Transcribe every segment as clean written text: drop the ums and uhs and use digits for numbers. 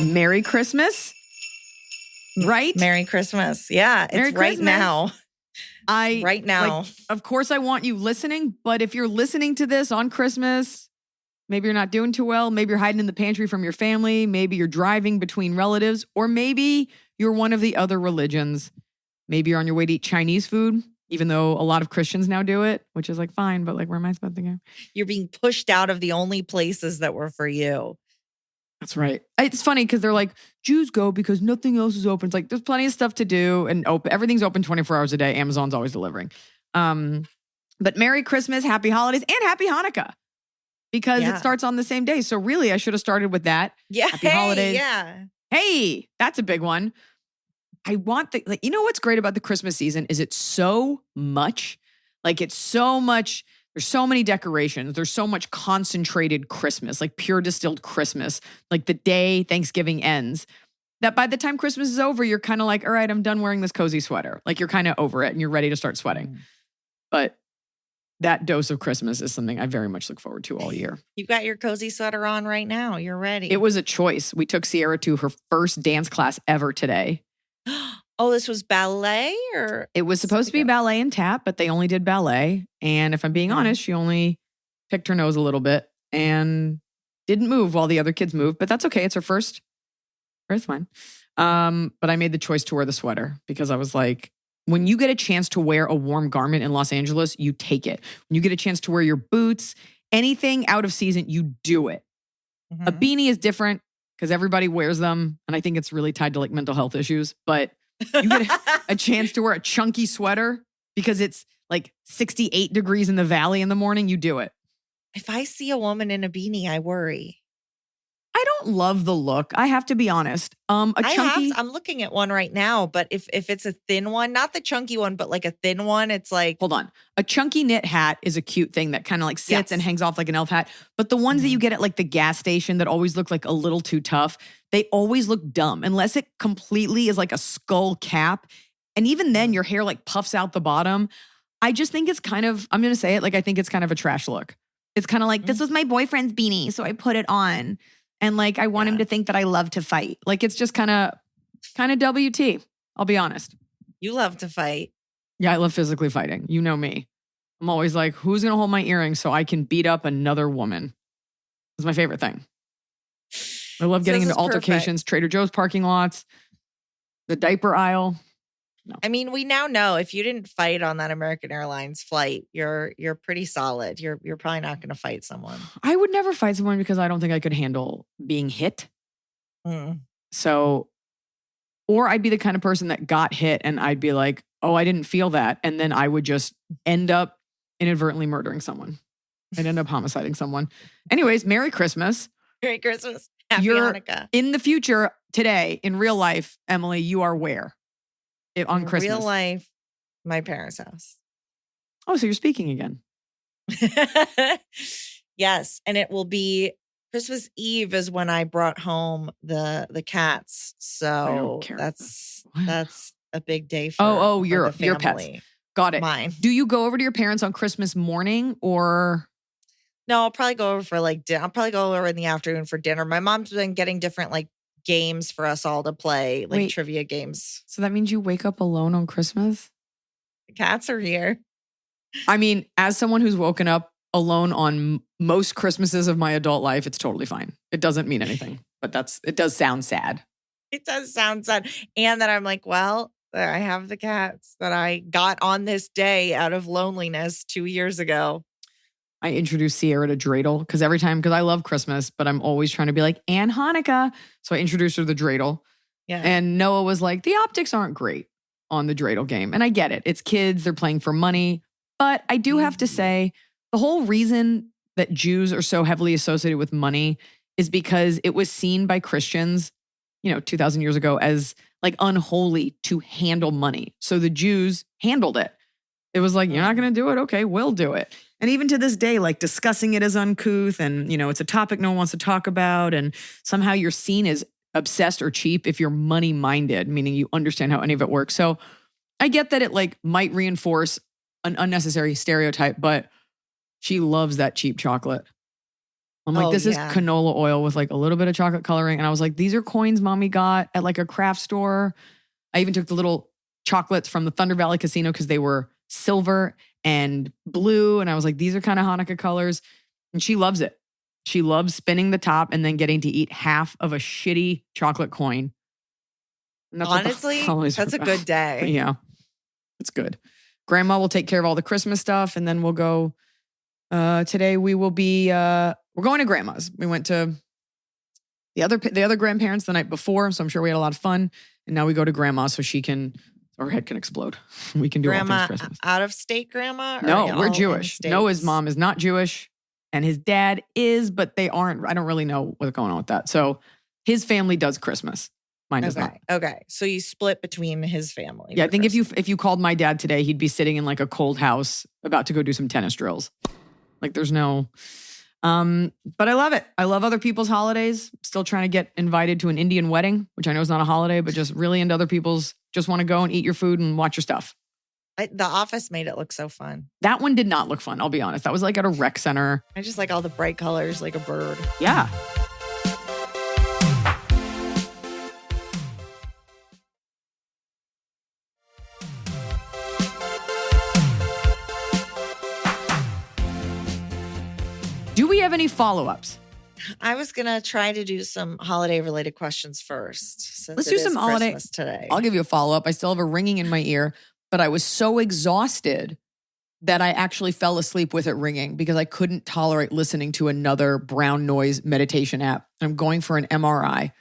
Merry Christmas. Right? Merry Christmas. Yeah, it's Merry right Christmas. now. Right now. Like, of course, I want you listening, but if you're listening to this on Christmas, maybe you're not doing too well. Maybe you're hiding in the pantry from your family. Maybe you're driving between relatives, or maybe you're one of the other religions. Maybe you're on your way to eat Chinese food, even though a lot of Christians now do it, which is like fine, but like, where am I supposed to go? You're being pushed out of the only places that were for you. That's right. It's funny because they're like, Jews go because nothing else is open. It's like, there's plenty of stuff to do and everything's open 24 hours a day. Amazon's always delivering. But Merry Christmas, Happy Holidays, and Happy Hanukkah because it starts on the same day. So really, I should have started with that. Yeah. Happy Holidays. Yeah. Hey, that's a big one. I want you know what's great about the Christmas season is it's so much. Like it's so much. There's so many decorations. There's so much concentrated Christmas, like pure distilled Christmas, like the day Thanksgiving ends, that by the time Christmas is over, you're kind of like, all right, I'm done wearing this cozy sweater. Like you're kind of over it and you're ready to start sweating. But that dose of Christmas is something I very much look forward to all year. You got your cozy sweater on right now. You're ready. It was a choice. We took Sierra to her first dance class ever today. Oh, this was ballet or? It was supposed to be ballet and tap, but they only did ballet. And if I'm being honest, she only picked her nose a little bit and didn't move while the other kids moved. But that's okay. It's her first. It's fine. But I made the choice to wear the sweater because I was like, when you get a chance to wear a warm garment in Los Angeles, you take it. When you get a chance to wear your boots, anything out of season, you do it. Mm-hmm. A beanie is different because everybody wears them. And I think it's really tied to like mental health issues. But you get a chance to wear a chunky sweater because it's like 68 degrees in the valley in the morning, you do it. If I see a woman in a beanie, I worry. I don't love the look. I have to be honest. I'm looking at one right now, but if it's a thin one, not the chunky one, but like a thin one, it's like. Hold on. A chunky knit hat is a cute thing that kind of like sits and hangs off like an elf hat. But the ones that you get at like the gas station that always look like a little too tough, they always look dumb unless it completely is like a skull cap. And even then your hair like puffs out the bottom. I just think it's kind of, I'm going to say it, like I think it's kind of a trash look. It's kind of like, this was my boyfriend's beanie, so I put it on. And like, I want him to think that I love to fight. Like, it's just kind of WT. I'll be honest. You love to fight. Yeah, I love physically fighting. You know me. I'm always like, who's going to hold my earrings so I can beat up another woman? It's my favorite thing. I love getting into altercations, Trader Joe's parking lots, the diaper aisle. No. I mean, we now know if you didn't fight on that American Airlines flight, you're pretty solid. You're probably not going to fight someone. I would never fight someone because I don't think I could handle being hit. So, or I'd be the kind of person that got hit and I'd be like, oh, I didn't feel that. And then I would just end up inadvertently murdering someone. I'd end up homiciding someone. Anyways, Merry Christmas. Merry Christmas. Happy Hanukkah. In the future, today, in real life, Emily, you are where? On Christmas. Real life, my parents' house. Oh, so you're speaking again. Yes. And it will be Christmas Eve is when I brought home the cats. So that's a big day for your pets. Got it. Mine. Do you go over to your parents on Christmas morning or? No, I'll probably go over for like dinner. I'll probably go over in the afternoon for dinner. My mom's been getting different like games for us all to play, like trivia games. So that means you wake up alone on Christmas? The cats are here. I mean, as someone who's woken up alone on most Christmases of my adult life, it's totally fine. It doesn't mean anything, but it does sound sad. It does sound sad. And then I'm like, well, I have the cats that I got on this day out of loneliness 2 years ago. I introduced Sierra to dreidel because I love Christmas, but I'm always trying to be like, and Hanukkah. So I introduced her to the dreidel. Yeah. And Noah was like, the optics aren't great on the dreidel game. And I get it. It's kids. They're playing for money. But I do have to say, the whole reason that Jews are so heavily associated with money is because it was seen by Christians, 2,000 years ago as like unholy to handle money. So the Jews handled it. It was like, you're not going to do it? Okay, we'll do it. And even to this day, like discussing it as uncouth and, it's a topic no one wants to talk about. And somehow you're seen as obsessed or cheap if you're money minded, meaning you understand how any of it works. So I get that it like might reinforce an unnecessary stereotype, but she loves that cheap chocolate. I'm like, this is canola oil with like a little bit of chocolate coloring. And I was like, these are coins mommy got at like a craft store. I even took the little chocolates from the Thunder Valley Casino because they were silver and blue. And I was like, these are kind of Hanukkah colors. And she loves it. She loves spinning the top and then getting to eat half of a shitty chocolate coin. Honestly, that's a good day. Yeah, it's good. Grandma will take care of all the Christmas stuff. And then we'll go, today we will be, we're going to grandma's. We went to the other grandparents the night before. So I'm sure we had a lot of fun. And now we go to grandma so our head can explode. We can do grandma, all things Christmas. Out of state grandma? No, we're Jewish. Noah's mom is not Jewish and his dad is, but they aren't. I don't really know what's going on with that. So his family does Christmas. Mine does not. Okay. So you split between his family. Yeah, I think if you called my dad today, he'd be sitting in like a cold house about to go do some tennis drills. Like there's no... but I love it. I love other people's holidays. Still trying to get invited to an Indian wedding, which I know is not a holiday, but just really into other people's, just want to go and eat your food and watch your stuff. The Office made it look so fun. That one did not look fun, I'll be honest. That was like at a rec center. I just like all the bright colors, like a bird. Yeah. Do we have any follow-ups? I was going to try to do some holiday-related questions first. Let's do some holiday Christmas today. I'll give you a follow-up. I still have a ringing in my ear, but I was so exhausted that I actually fell asleep with it ringing because I couldn't tolerate listening to another brown noise meditation app. I'm going for an MRI.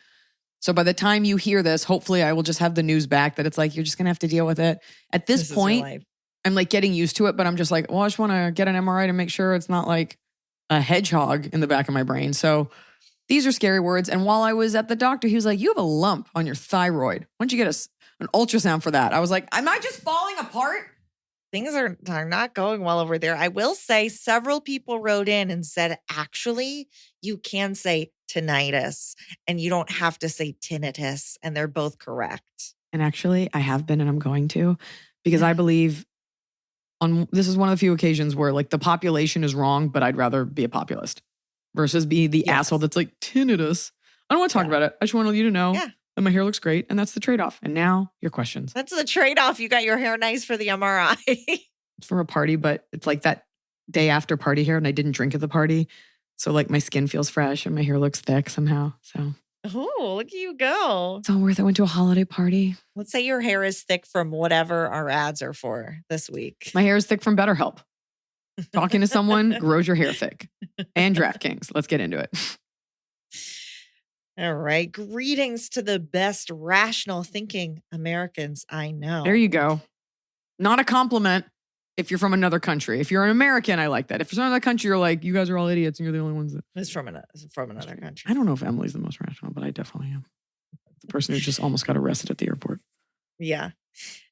So by the time you hear this, hopefully I will just have the news back that it's like, you're just going to have to deal with it. At this point, I'm like getting used to it, but I'm just like, well, I just want to get an MRI to make sure it's not like a hedgehog in the back of my brain. So these are scary words. And while I was at the doctor, he was like, you have a lump on your thyroid. Why don't you get an ultrasound for that? I was like, am I just falling apart? Things are not going well over there. I will say several people wrote in and said, actually, you can say tinnitus and you don't have to say tinnitus. And they're both correct. And actually, I have been and I'm going to, because I believe this is one of the few occasions where like the population is wrong, but I'd rather be a populist versus be the asshole that's like tinnitus. I don't want to talk about it. I just want you to know that my hair looks great and that's the trade-off. And now your questions. That's the trade-off. You got your hair nice for the MRI. It's for a party, but it's like that day after party hair and I didn't drink at the party. So like my skin feels fresh and my hair looks thick somehow. So. Oh, look at you go. It's all worth it. I went to a holiday party. Let's say your hair is thick from whatever our ads are for this week. My hair is thick from BetterHelp. Talking to someone grows your hair thick. And DraftKings. Let's get into it. All right. Greetings to the best rational thinking Americans I know. There you go. Not a compliment if you're from another country. If you're an American, I like that. If you're from another country, you're like, you guys are all idiots and you're the only ones that... It's from another country. I don't know if Emily's the most rational, but I definitely am. The person who just almost got arrested at the airport. Yeah.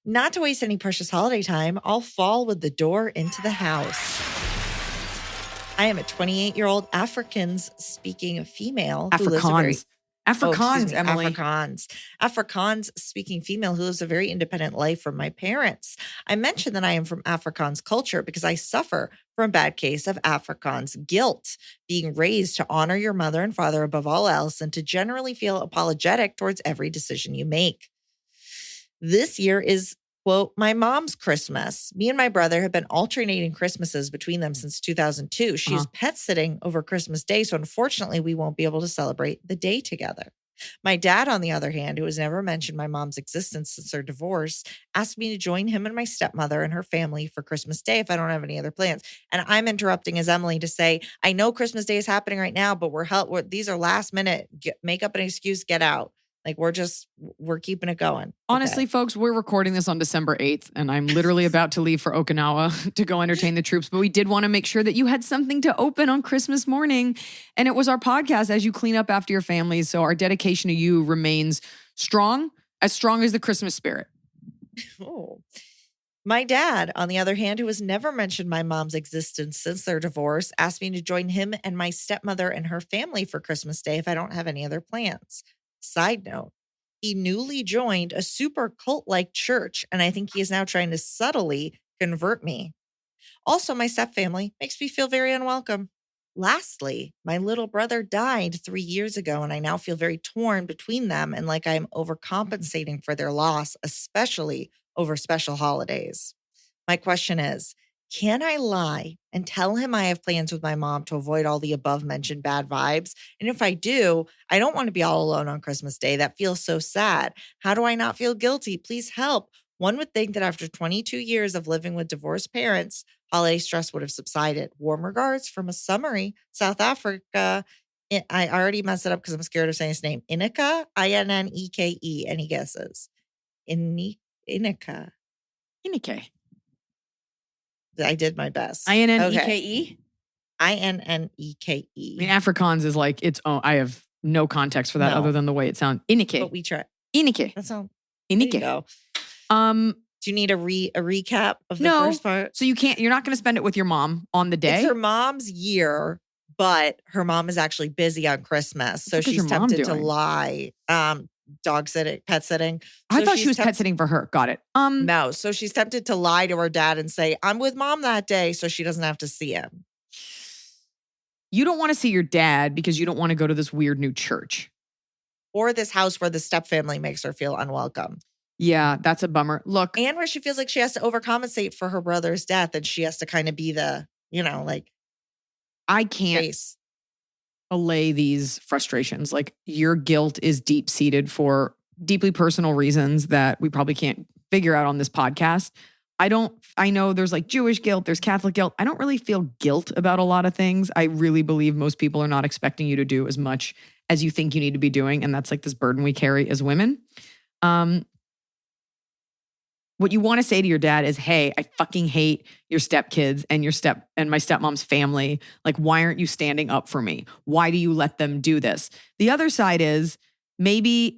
Not to waste any precious holiday time, I'll fall with the door into the house. I am a 28-year-old Afrikaans-speaking female. Afrikaans, Emily. Afrikaans-speaking female who lives a very independent life from my parents. I mentioned that I am from Afrikaans culture because I suffer from a bad case of Afrikaans guilt, being raised to honor your mother and father above all else and to generally feel apologetic towards every decision you make. This year is, quote, my mom's Christmas. Me and my brother have been alternating Christmases between them since 2002. She's pet sitting over Christmas Day, so unfortunately we won't be able to celebrate the day together. My dad, on the other hand, who has never mentioned my mom's existence since their divorce, asked me to join him and my stepmother and her family for Christmas Day if I don't have any other plans. And I'm interrupting as Emily to say, I know Christmas Day is happening right now, but these are last minute. Make up an excuse, get out. Like we're keeping it going. Honestly, folks, we're recording this on December 8th, and I'm literally about to leave for Okinawa to go entertain the troops. But we did want to make sure that you had something to open on Christmas morning. And it was our podcast as you clean up after your families. So our dedication to you remains strong as the Christmas spirit. Oh. My dad, on the other hand, who has never mentioned my mom's existence since their divorce, asked me to join him and my stepmother and her family for Christmas Day if I don't have any other plans. Side note, he newly joined a super cult-like church, and I think he is now trying to subtly convert me. Also, my stepfamily makes me feel very unwelcome. Lastly, my little brother died 3 years ago, and I now feel very torn between them and like I'm overcompensating for their loss, especially over special holidays. My question is, can I lie and tell him I have plans with my mom to avoid all the above mentioned bad vibes? And if I do, I don't want to be all alone on Christmas Day. That feels so sad. How do I not feel guilty? Please help. One would think that after 22 years of living with divorced parents, holiday stress would have subsided. Warm regards from a summary, South Africa. I already messed it up because I'm scared of saying his name. Inika, Inneke. Any guesses? Inika. Inneke. I did my best. Inneke? Inneke. I mean, Afrikaans is like its own. I have no context for that other than the way it sounds. Inneke. But we try. Inneke. That sounds. Inneke. Go. Do you need a recap of the first part? So you're not going to spend it with your mom on the day? It's her mom's year, but her mom is actually busy on Christmas. So she's tempted to lie. Dog sitting, pet sitting. I thought she was pet sitting for her. Got it. No. So she's tempted to lie to her dad and say, I'm with mom that day, so she doesn't have to see him. You don't want to see your dad because you don't want to go to this weird new church. Or this house where the stepfamily makes her feel unwelcome. Yeah, that's a bummer. Look. And where she feels like she has to overcompensate for her brother's death and she has to kind of be the, I can't allay these frustrations. Like, your guilt is deep-seated for deeply personal reasons that we probably can't figure out on this podcast. I know there's like Jewish guilt, there's Catholic guilt. I don't really feel guilt about a lot of things. I really believe most people are not expecting you to do as much as you think you need to be doing. And that's like this burden we carry as women. What you want to say to your dad is, hey, I fucking hate your stepkids and my stepmom's family. Like, why aren't you standing up for me? Why do you let them do this? The other side is maybe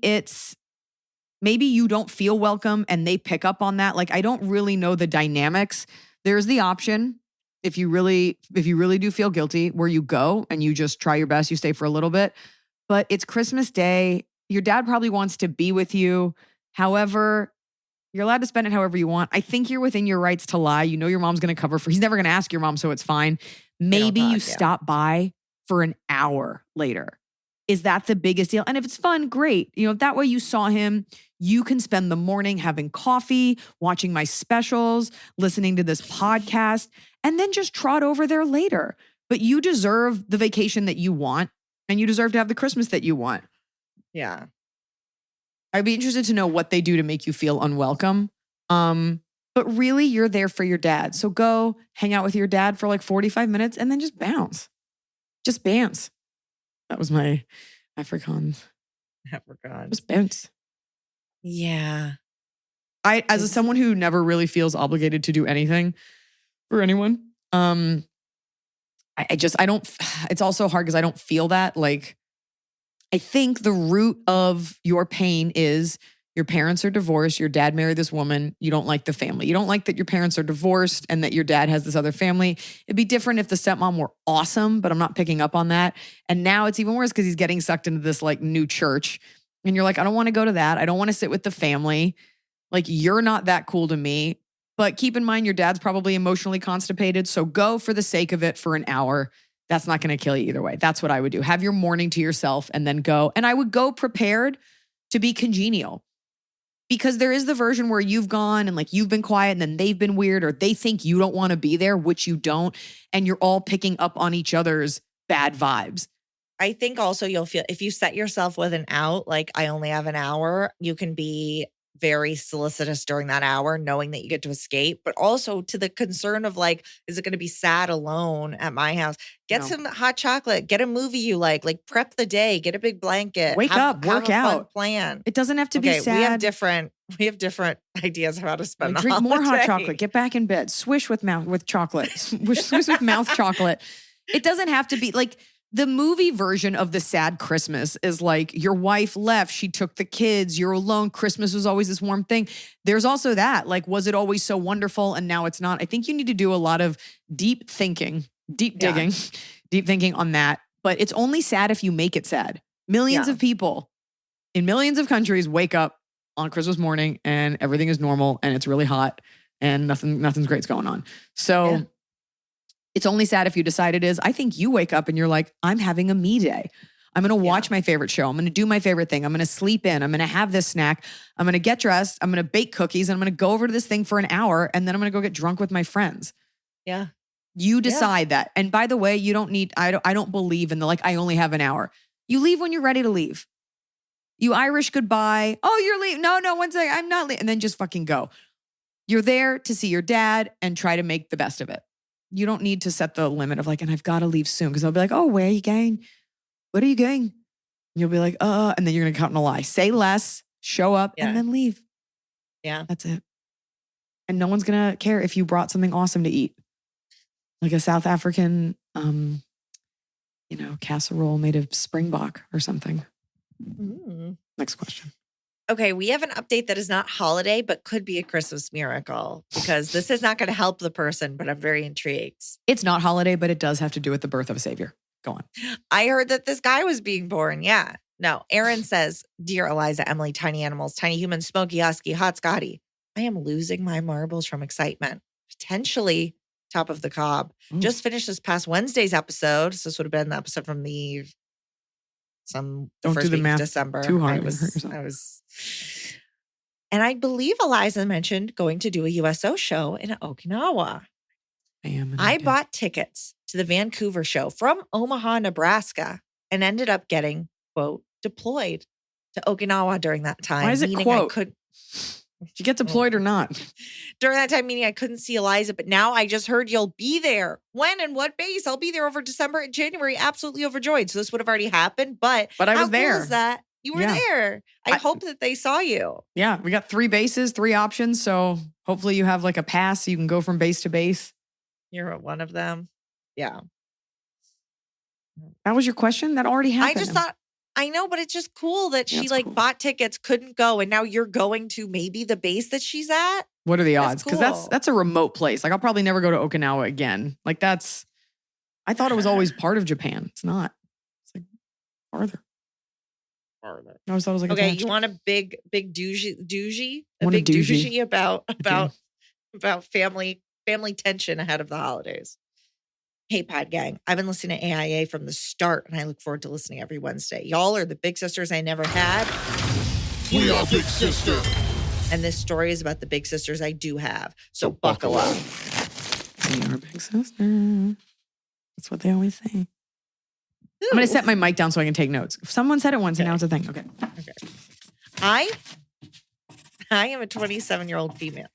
you don't feel welcome and they pick up on that. Like, I don't really know the dynamics. There's the option, if you really do feel guilty, where you go and you just try your best, you stay for a little bit. But it's Christmas Day. Your dad probably wants to be with you. However, you're allowed to spend it however you want. I think you're within your rights to lie. You know your mom's going to cover for. He's never going to ask your mom, so it's fine. Maybe you stop by for an hour later. Is that the biggest deal? And if it's fun, great. That way you saw him. You can spend the morning having coffee, watching my specials, listening to this podcast, and then just trot over there later. But you deserve the vacation that you want, and you deserve to have the Christmas that you want. Yeah. I'd be interested to know what they do to make you feel unwelcome. But really, you're there for your dad. So go hang out with your dad for like 45 minutes and then just bounce. Just bounce. That was my Afrikaans. Just bounce. Yeah. As someone who never really feels obligated to do anything for anyone, I don't, it's also hard because I don't feel that. Like, I think the root of your pain is your parents are divorced. Your dad married this woman. You don't like the family. You don't like that your parents are divorced and that your dad has this other family. It'd be different if the stepmom were awesome, but I'm not picking up on that. And now it's even worse because he's getting sucked into this like new church. And you're like, I don't want to go to that. I don't want to sit with the family. Like, you're not that cool to me. But keep in mind, your dad's probably emotionally constipated. So go for the sake of it for an hour. That's not going to kill you either way. That's what I would do. Have your morning to yourself and then go. And I would go prepared to be congenial. Because there is the version where you've gone and like you've been quiet and then they've been weird, or they think you don't want to be there, which you don't. And you're all picking up on each other's bad vibes. I think also you'll feel, if you set yourself with an out, like I only have an hour, you can be very solicitous during that hour, knowing that you get to escape, but also to the concern of like, is it going to be sad alone at my house? Get some hot chocolate, get a movie you like prep the day, get a big blanket, wake up, work out, fun plan. It doesn't have to be sad. We have different ideas of how to spend the drink holiday. More hot chocolate, get back in bed, swish with chocolate, swish with mouth chocolate. It doesn't have to be like, the movie version of the sad Christmas is like, your wife left, she took the kids, you're alone, Christmas was always this warm thing. There's also that, like, was it always so wonderful and now it's not? I think you need to do a lot of deep thinking on that. But it's only sad if you make it sad. Millions of people in millions of countries wake up on Christmas morning and everything is normal and it's really hot and nothing's great's going on. So It's only sad if you decide it is. I think you wake up and you're like, I'm having a me day. I'm going to watch my favorite show. I'm going to do my favorite thing. I'm going to sleep in. I'm going to have this snack. I'm going to get dressed. I'm going to bake cookies. And I'm going to go over to this thing for an hour. And then I'm going to go get drunk with my friends. Yeah. You decide that. And by the way, you don't need, I don't believe in the I only have an hour. You leave when you're ready to leave. You Irish goodbye. Oh, you're leaving. No, 1 second. I'm not leaving. And then just fucking go. You're there to see your dad and try to make the best of it. You don't need to set the limit of and I've got to leave soon. Because they'll be like, oh, where are you going? What are you going? And you'll be like, and then you're going to count in a lie. Say less, show up, and then leave. Yeah. That's it. And no one's going to care if you brought something awesome to eat. Like a South African, casserole made of springbok or something. Next question. Okay, we have an update that is not holiday, but could be a Christmas miracle because this is not going to help the person, but I'm very intrigued. It's not holiday, but it does have to do with the birth of a savior. Go on. I heard that this guy was being born. Yeah. No, Aaron says, Dear Iliza, Emily, Tiny Animals, Tiny Humans, Smokey, Husky, Hot Scotty, I am losing my marbles from excitement. Potentially top of the cob. Just finished this past Wednesday's episode. So this would have been the episode from the first week of December. Too hard. And I believe Iliza mentioned going to do a USO show in Okinawa. I bought tickets to the Vancouver show from Omaha, Nebraska, and ended up getting, quote, deployed to Okinawa during that time. Why is it quote? Did you get deployed or not? During that time, meaning I couldn't see Iliza, but now I just heard you'll be there. When and what base? I'll be there over December and January. Absolutely overjoyed. So this would have already happened, but I was there. How cool is that? You were there. I hope that they saw you. Yeah, we got 3 bases, 3 options. So hopefully you have a pass so you can go from base to base. You're at one of them. Yeah. That was your question? That already happened. I just thought, I know, but it's just cool that she cool. Bought tickets, couldn't go, and now you're going to maybe the base that she's at. What are the odds? Because that's a remote place. I'll probably never go to Okinawa again. I thought it was always part of Japan. It's not. It's farther. Farther. I always thought it was okay. You want a big doogie? A big doogie about family tension ahead of the holidays. Hey, Pod Gang, I've been listening to AIA from the start, and I look forward to listening every Wednesday. Y'all are the big sisters I never had. We are big sister. And this story is about the big sisters I do have. So buckle up. We are big sister. That's what they always say. Ooh. I'm going to set my mic down so I can take notes. If someone said it once, and now it's a thing. Okay. I am a 27-year-old female.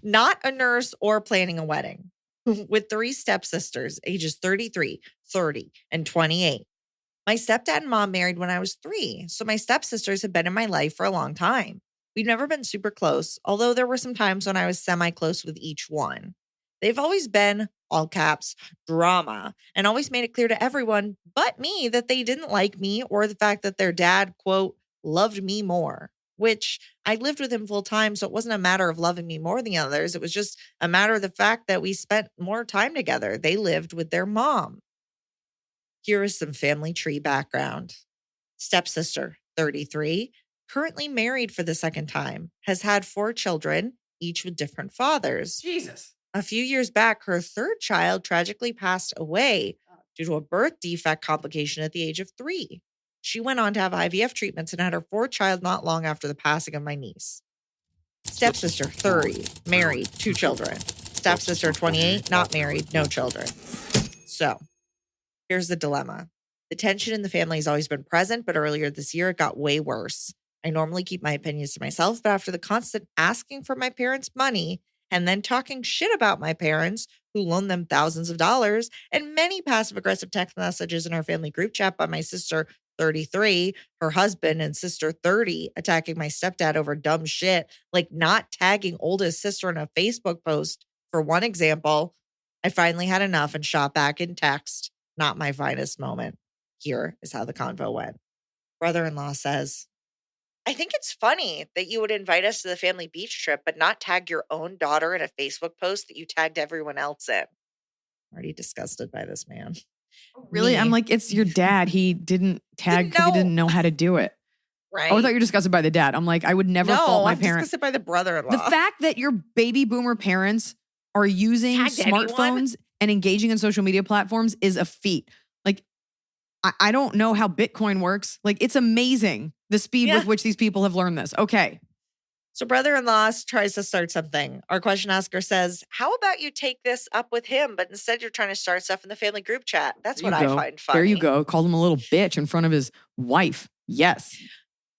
Not a nurse or planning a wedding. With 3 stepsisters, ages 33, 30, and 28. My stepdad and mom married when I was 3, so my stepsisters have been in my life for a long time. We've never been super close, although there were some times when I was semi-close with each one. They've always been, all caps, drama, and always made it clear to everyone but me that they didn't like me or the fact that their dad, quote, loved me more. Which I lived with him full time. So it wasn't a matter of loving me more than the others. It was just a matter of the fact that we spent more time together. They lived with their mom. Here is some family tree background. Stepsister, 33, currently married for the 2nd time, has had 4 children, each with different fathers. Jesus. A few years back, her 3rd child tragically passed away due to a birth defect complication at the age of 3. She went on to have IVF treatments and had her 4th child not long after the passing of my niece. Stepsister, 30, married, 2 children. Stepsister, 28, not married, no children. So, here's the dilemma. The tension in the family has always been present, but earlier this year, it got way worse. I normally keep my opinions to myself, but after the constant asking for my parents' money and then talking shit about my parents, who loaned them thousands of dollars, and many passive-aggressive text messages in our family group chat by my sister, 33, her husband, and sister 30 attacking my stepdad over dumb shit, like not tagging oldest sister in a Facebook post, for one example. I finally had enough and shot back in text. Not my finest moment. Here is how the convo went. Brother-in-law says, I think it's funny that you would invite us to the family beach trip, but not tag your own daughter in a Facebook post that you tagged everyone else in. I'm already disgusted by this man. Really? Me. I'm like, it's your dad. He didn't tag because he didn't know how to do it. Right. Oh, I thought you were disgusted by the dad. I'm like, I would never fault my parents. Disgusted by the brother-in-law. The fact that your baby boomer parents are using Tagged smartphones and engaging in social media platforms is a feat. Like, I don't know how Bitcoin works. Like, it's amazing the speed with which these people have learned this. Okay. So brother-in-law tries to start something. Our question asker says, how about you take this up with him, but instead you're trying to start stuff in the family group chat? That's what I find funny. There you go. Called him a little bitch in front of his wife. Yes.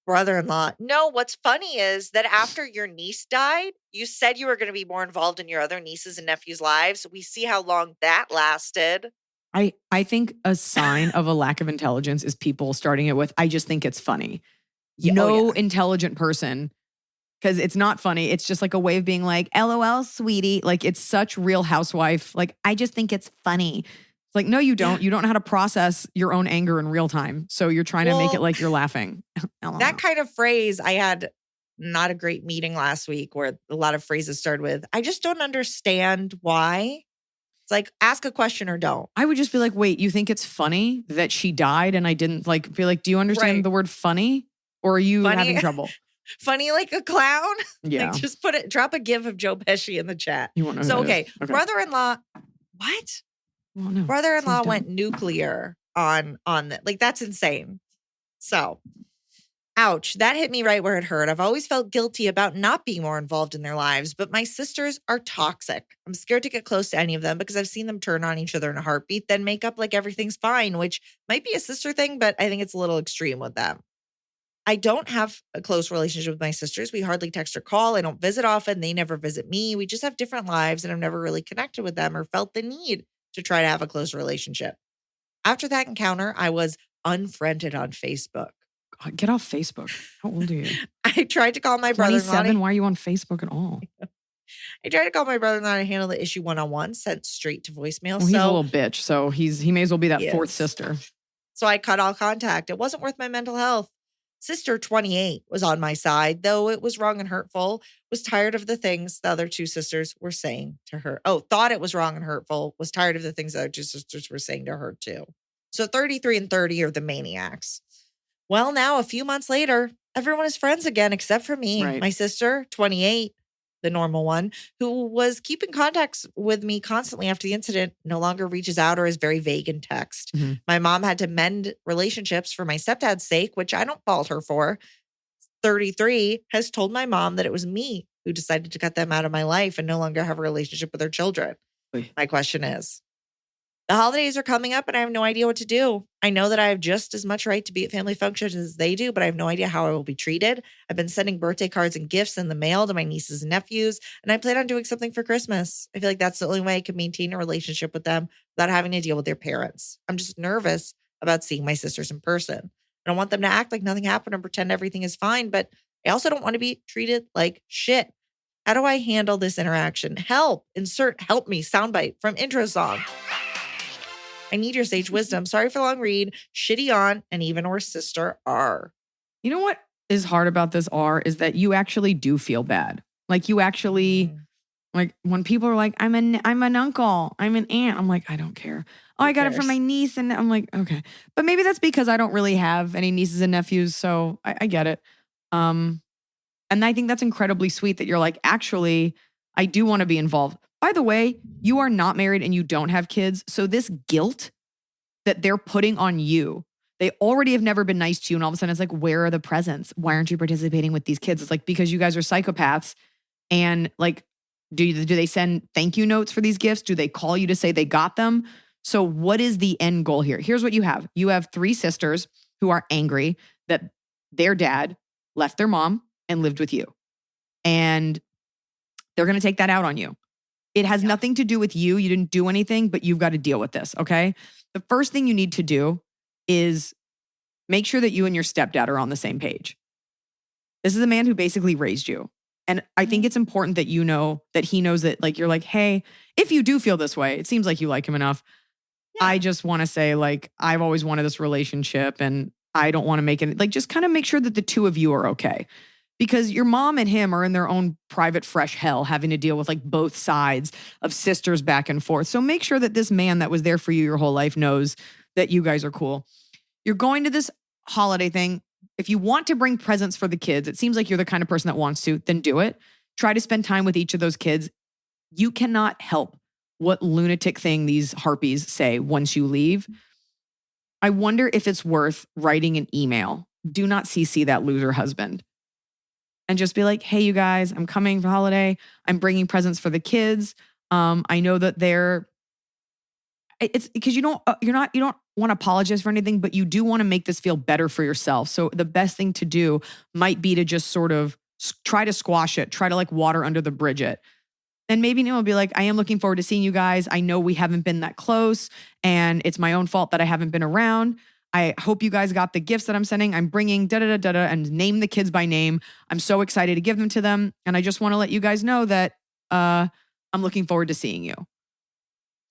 Brother-in-law. No, what's funny is that after your niece died, you said you were going to be more involved in your other nieces and nephews' lives. We see how long that lasted. I think a sign of a lack of intelligence is people starting it with, I just think it's funny. No intelligent person, because it's not funny. It's just like a way of being like, LOL, sweetie. Like, it's such Real Housewife. Like, I just think it's funny. It's like, no, you don't. You don't know how to process your own anger in real time. So you're trying to make it like you're laughing. That kind of phrase, I had not a great meeting last week where a lot of phrases started with, I just don't understand why. It's like, ask a question or don't. I would just be like, wait, you think it's funny that she died and I didn't like be like, do you understand the word funny? Or are you having trouble? Funny like a clown? Yeah. Like just drop a gif of Joe Pesci in the chat. You won't know so, who okay. Brother-in-law, what? Well, no. Brother-in-law went nuclear on that. Like, that's insane. So, ouch. That hit me right where it hurt. I've always felt guilty about not being more involved in their lives, but my sisters are toxic. I'm scared to get close to any of them because I've seen them turn on each other in a heartbeat, then make up like everything's fine, which might be a sister thing, but I think it's a little extreme with them. I don't have a close relationship with my sisters. We hardly text or call. I don't visit often. They never visit me. We just have different lives, and I've never really connected with them or felt the need to try to have a close relationship. After that encounter, I was unfriended on Facebook. God, get off Facebook. How old are you? I tried to call my brother-in-law. 27? Why are you on Facebook at all? I tried to call my brother-in-law to handle the issue one-on-one, sent straight to voicemail. Well, he's a little bitch, so he may as well be that fourth sister. So I cut all contact. It wasn't worth my mental health. Sister 28 was on my side, though it was wrong and hurtful, was tired of the things the other two sisters were saying to her. Oh, thought it was wrong and hurtful, was tired of the things the other two sisters were saying to her too. So 33 and 30 are the maniacs. Well, now a few months later, everyone is friends again, except for me. Right. My sister, 28, the normal one, who was keeping contacts with me constantly after the incident, no longer reaches out or is very vague in text. Mm-hmm. My mom had to mend relationships for my stepdad's sake, which I don't fault her for. 33 has told my mom that it was me who decided to cut them out of my life and no longer have a relationship with their children. Oy. My question is, the holidays are coming up and I have no idea what to do. I know that I have just as much right to be at family functions as they do, but I have no idea how I will be treated. I've been sending birthday cards and gifts in the mail to my nieces and nephews, and I plan on doing something for Christmas. I feel like that's the only way I can maintain a relationship with them without having to deal with their parents. I'm just nervous about seeing my sisters in person. I don't want them to act like nothing happened and pretend everything is fine, but I also don't want to be treated like shit. How do I handle this interaction? Help. Insert help me soundbite from intro song. I need your sage wisdom. Sorry for the long read. Shitty aunt and even worse sister R. You know what is hard about this R is that you actually do feel bad. Like you actually, like when people are like, I'm an uncle, I'm an aunt. I'm like, I don't care. Oh, I got it from my niece. And I'm like, okay. But maybe that's because I don't really have any nieces and nephews. So I get it. And I think that's incredibly sweet that you're like, actually, I do want to be involved. By the way, you are not married and you don't have kids. So this guilt that they're putting on you, they already have never been nice to you. And all of a sudden it's like, where are the presents? Why aren't you participating with these kids? It's like, because you guys are psychopaths. And like, do they send thank you notes for these gifts? Do they call you to say they got them? So what is the end goal here? Here's what you have. You have 3 sisters who are angry that their dad left their mom and lived with you. And they're going to take that out on you. It has nothing to do with you. You didn't do anything, but you've got to deal with this, okay? The first thing you need to do is make sure that you and your stepdad are on the same page. This is a man who basically raised you. And I think it's important that you know that he knows that, like, you're like, hey, if you do feel this way, it seems like you like him enough. Yeah. I just want to say, like, I've always wanted this relationship and I don't want to make it, like, just kind of make sure that the two of you are okay. Because your mom and him are in their own private fresh hell having to deal with like both sides of sisters back and forth. So make sure that this man that was there for you your whole life knows that you guys are cool. You're going to this holiday thing. If you want to bring presents for the kids, it seems like you're the kind of person that wants to, then do it. Try to spend time with each of those kids. you cannot help what lunatic thing these harpies say once you leave. I wonder if it's worth writing an email. Do not CC that loser husband. And just be like, hey, you guys, I'm coming for holiday. I'm bringing presents for the kids. I know that it's because you don't want to apologize for anything, but you do want to make this feel better for yourself. So the best thing to do might be to just sort of try to squash it, try to like water under the bridge it. And maybe Neil will be like, I am looking forward to seeing you guys. I know we haven't been that close and it's my own fault that I haven't been around. I hope you guys got the gifts that I'm sending. I'm bringing da-da-da-da-da and name the kids by name. I'm so excited to give them to them. And I just want to let you guys know that I'm looking forward to seeing you.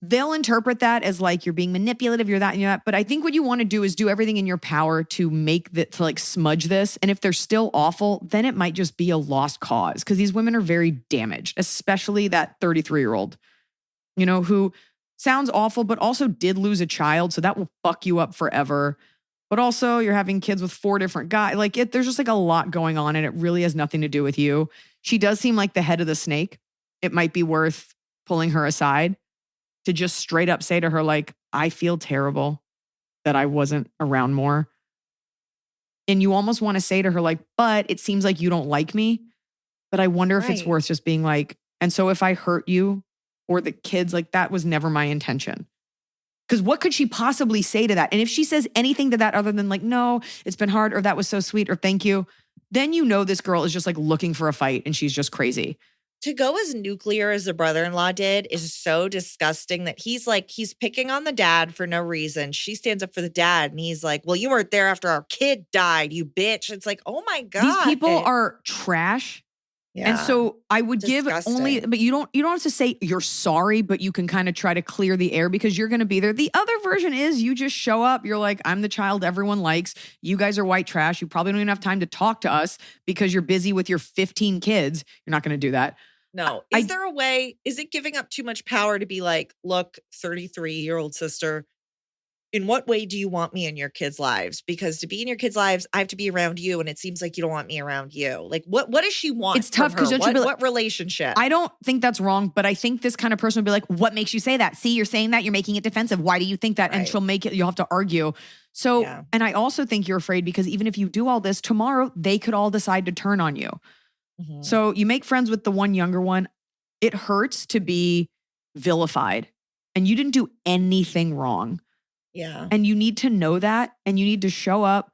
They'll interpret that as like you're being manipulative, you're that and you're that. But I think what you want to do is do everything in your power to to like smudge this. And if they're still awful, then it might just be a lost cause because these women are very damaged, especially that 33-year-old, who sounds awful, but also did lose a child. So that will fuck you up forever. But also you're having kids with 4 different guys. Like there's just like a lot going on and it really has nothing to do with you. She does seem like the head of the snake. It might be worth pulling her aside to just straight up say to her, like, I feel terrible that I wasn't around more. And you almost want to say to her, like, but it seems like you don't like me. But I wonder if it's worth just being like, and so if I hurt you or the kids, like that was never my intention. Because what could she possibly say to that? And if she says anything to that other than like, no, it's been hard or that was so sweet or thank you, then this girl is just like looking for a fight and she's just crazy. To go as nuclear as the brother-in-law did is so disgusting that he's picking on the dad for no reason. She stands up for the dad and he's like, well, you weren't there after our kid died, you bitch. It's like, oh my God. These people are trash. Yeah. And so I would give only, but you don't have to say you're sorry, but you can kind of try to clear the air because you're going to be there. The other version is you just show up. You're like, I'm the child everyone likes. You guys are white trash. You probably don't even have time to talk to us because you're busy with your 15 kids. You're not going to do that. No. Is there a way, is it giving up too much power to be like, look, 33-year-old sister, in what way do you want me in your kids' lives? Because to be in your kids' lives, I have to be around you. And it seems like you don't want me around you. Like, what does she want? It's tough because what relationship? I don't think that's wrong, but I think this kind of person would be like, what makes you say that? See, you're saying that, you're making it defensive. Why do you think that? Right. And she'll make it, you'll have to argue. So, And I also think you're afraid because even if you do all this, tomorrow they could all decide to turn on you. Mm-hmm. So you make friends with the one younger one. It hurts to be vilified and you didn't do anything wrong. Yeah. And you need to know that and you need to show up.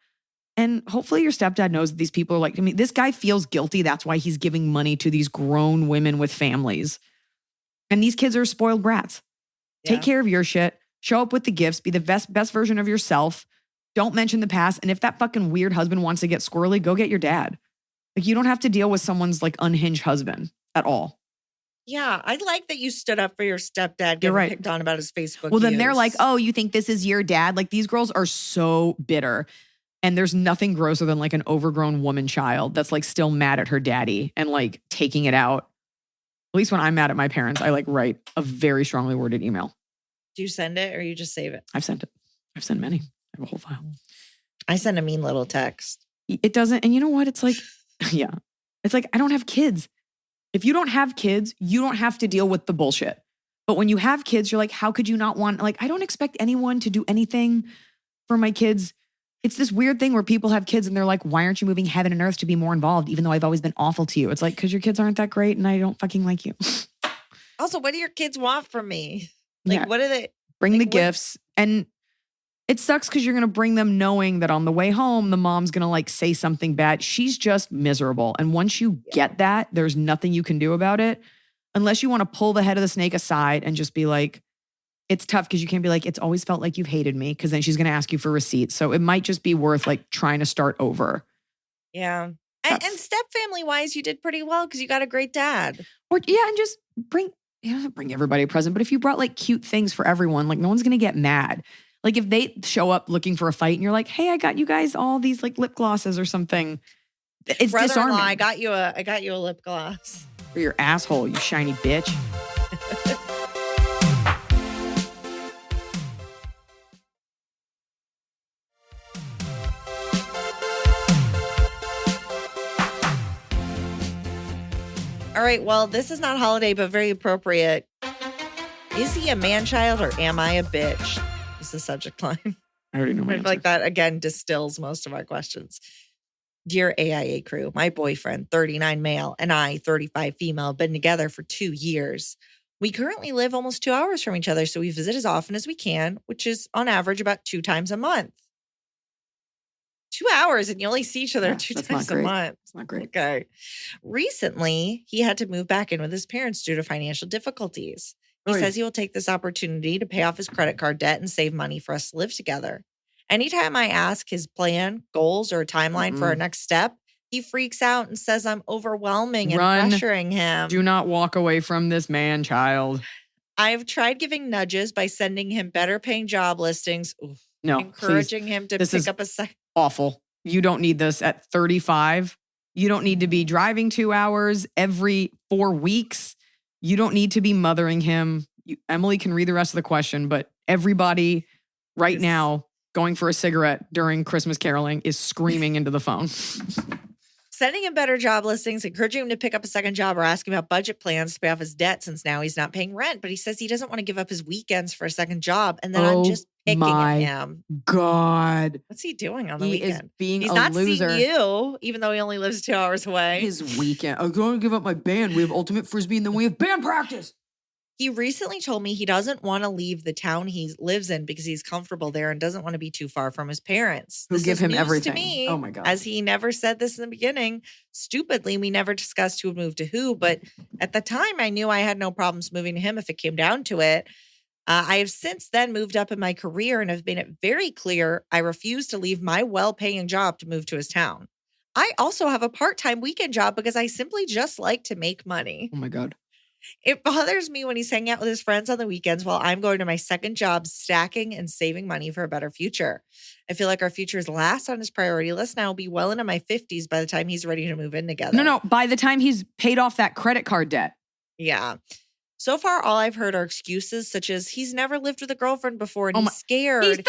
And hopefully your stepdad knows that these people are like, I mean, this guy feels guilty. That's why he's giving money to these grown women with families. And these kids are spoiled brats. Yeah. Take care of your shit. Show up with the gifts. Be the best version of yourself. Don't mention the past. And if that fucking weird husband wants to get squirrely, go get your dad. Like you don't have to deal with someone's like unhinged husband at all. Yeah, I like that you stood up for your stepdad getting picked on about his Facebook Well, then they're like, oh, you think this is your dad? Like these girls are so bitter. And there's nothing grosser than like an overgrown woman child that's like still mad at her daddy and like taking it out. At least when I'm mad at my parents, I like write a very strongly worded email. Do you send it or you just save it? I've sent it. I've sent many. I have a whole file. I send a mean little text. It doesn't. And you know what? It's like, yeah. It's like, I don't have kids. If you don't have kids, you don't have to deal with the bullshit. But when you have kids, you're like, how could you not want, like, I don't expect anyone to do anything for my kids. It's this weird thing where people have kids and they're like, why aren't you moving heaven and earth to be more involved? Even though I've always been awful to you. It's like, because your kids aren't that great and I don't fucking like you. Also, what do your kids want from me? Like, what are they? Bring the gifts. And it sucks because you're going to bring them knowing that on the way home, the mom's going to like say something bad. She's just miserable. And once you get that, there's nothing you can do about it unless you want to pull the head of the snake aside and just be like, it's tough because you can't be like, it's always felt like you've hated me because then she's going to ask you for receipts. So it might just be worth like trying to start over. Yeah. And step family wise, you did pretty well because you got a great dad. And just bring everybody a present. But if you brought like cute things for everyone, like no one's going to get mad. Like if they show up looking for a fight and you're like, hey, I got you guys all these like lip glosses or something. It's disarming. I got you a lip gloss. For your asshole, you shiny bitch. All All right. Well, this is not holiday, but very appropriate. Is he a man-child or am I a bitch? Is the subject line. I already know my answer. Like that, again, distills most of our questions. Dear AIA crew, my boyfriend, 39 male, and I, 35 female, have been together for 2 years. We currently live almost 2 hours from each other, so we visit as often as we can, which is on average about 2 times a month. 2 hours and you only see each other 2 times a month. It's not great. Okay. Recently, he had to move back in with his parents due to financial difficulties. He says he will take this opportunity to pay off his credit card debt and save money for us to live together. Anytime I ask his plan, goals, or a timeline for our next step, he freaks out and says I'm overwhelming and pressuring him. Do not walk away from this man, child. I've tried giving nudges by sending him better paying job listings. Encouraging him to pick up a second. Awful. You don't need this at 35. You don't need to be driving 2 hours every 4 weeks. You don't need to be mothering him. Emily can read the rest of the question, but everybody right now going for a cigarette during Christmas caroling is screaming into the phone. Sending him better job listings, encouraging him to pick up a second job or asking about budget plans to pay off his debt since now he's not paying rent. But he says he doesn't want to give up his weekends for a second job. And then I'm just picking at him. God. What's he doing on the weekend? He's not loser. seeing you, even though he only lives 2 hours away. His weekend. I'm going to give up my band. We have ultimate frisbee and then we have band practice. He recently told me he doesn't want to leave the town he lives in because he's comfortable there and doesn't want to be too far from his parents. Who give him everything. To me, oh my God. As he never said this in the beginning. Stupidly, we never discussed who would move to who. But at the time, I knew I had no problems moving to him if it came down to it. I have since then moved up in my career and have made it very clear I refuse to leave my well-paying job to move to his town. I also have a part-time weekend job because I simply just like to make money. Oh my God. It bothers me when he's hanging out with his friends on the weekends while I'm going to my second job, stacking and saving money for a better future. I feel like our future is last on his priority list, and I will be well into my 50s by the time he's ready to move in together. No. By the time he's paid off that credit card debt. Yeah. So far, all I've heard are excuses such as he's never lived with a girlfriend before and he's scared. He's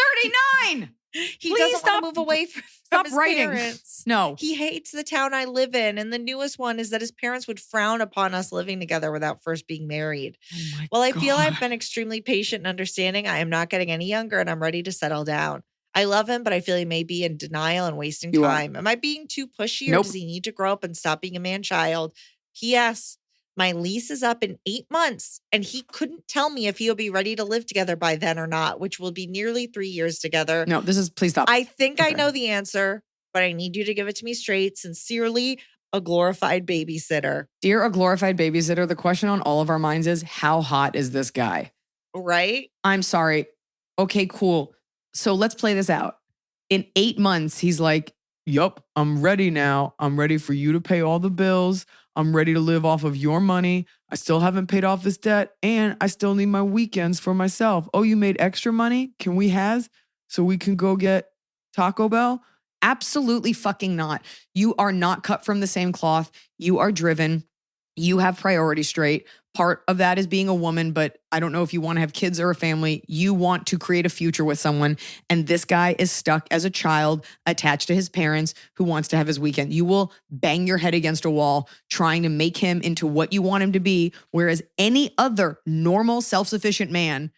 39. He doesn't want to move away from his writing. Parents. No. He hates the town I live in. And the newest one is that his parents would frown upon us living together without first being married. Oh Well, I feel I've been extremely patient and understanding. I am not getting any younger and I'm ready to settle down. I love him, but I feel he may be in denial and wasting time. Am I being too pushy or does he need to grow up and stop being a man-child? P.S. My lease is up in 8 months, and he couldn't tell me if he'll be ready to live together by then or not, which will be nearly 3 years together. No, please stop. I think I know the answer, but I need you to give it to me straight. Sincerely, a glorified babysitter. Dear a glorified babysitter, the question on all of our minds is, how hot is this guy? Right? I'm sorry. Okay, cool. So let's play this out. In 8 months, he's like, yup, I'm ready now. I'm ready for you to pay all the bills. I'm ready to live off of your money. I still haven't paid off this debt and I still need my weekends for myself. Oh, you made extra money? Can we so we can go get Taco Bell? Absolutely fucking not. You are not cut from the same cloth. You are driven. You have priorities straight. Part of that is being a woman, but I don't know if you want to have kids or a family. You want to create a future with someone. And this guy is stuck as a child attached to his parents who wants to have his weekend. You will bang your head against a wall trying to make him into what you want him to be. Whereas any other normal, self-sufficient man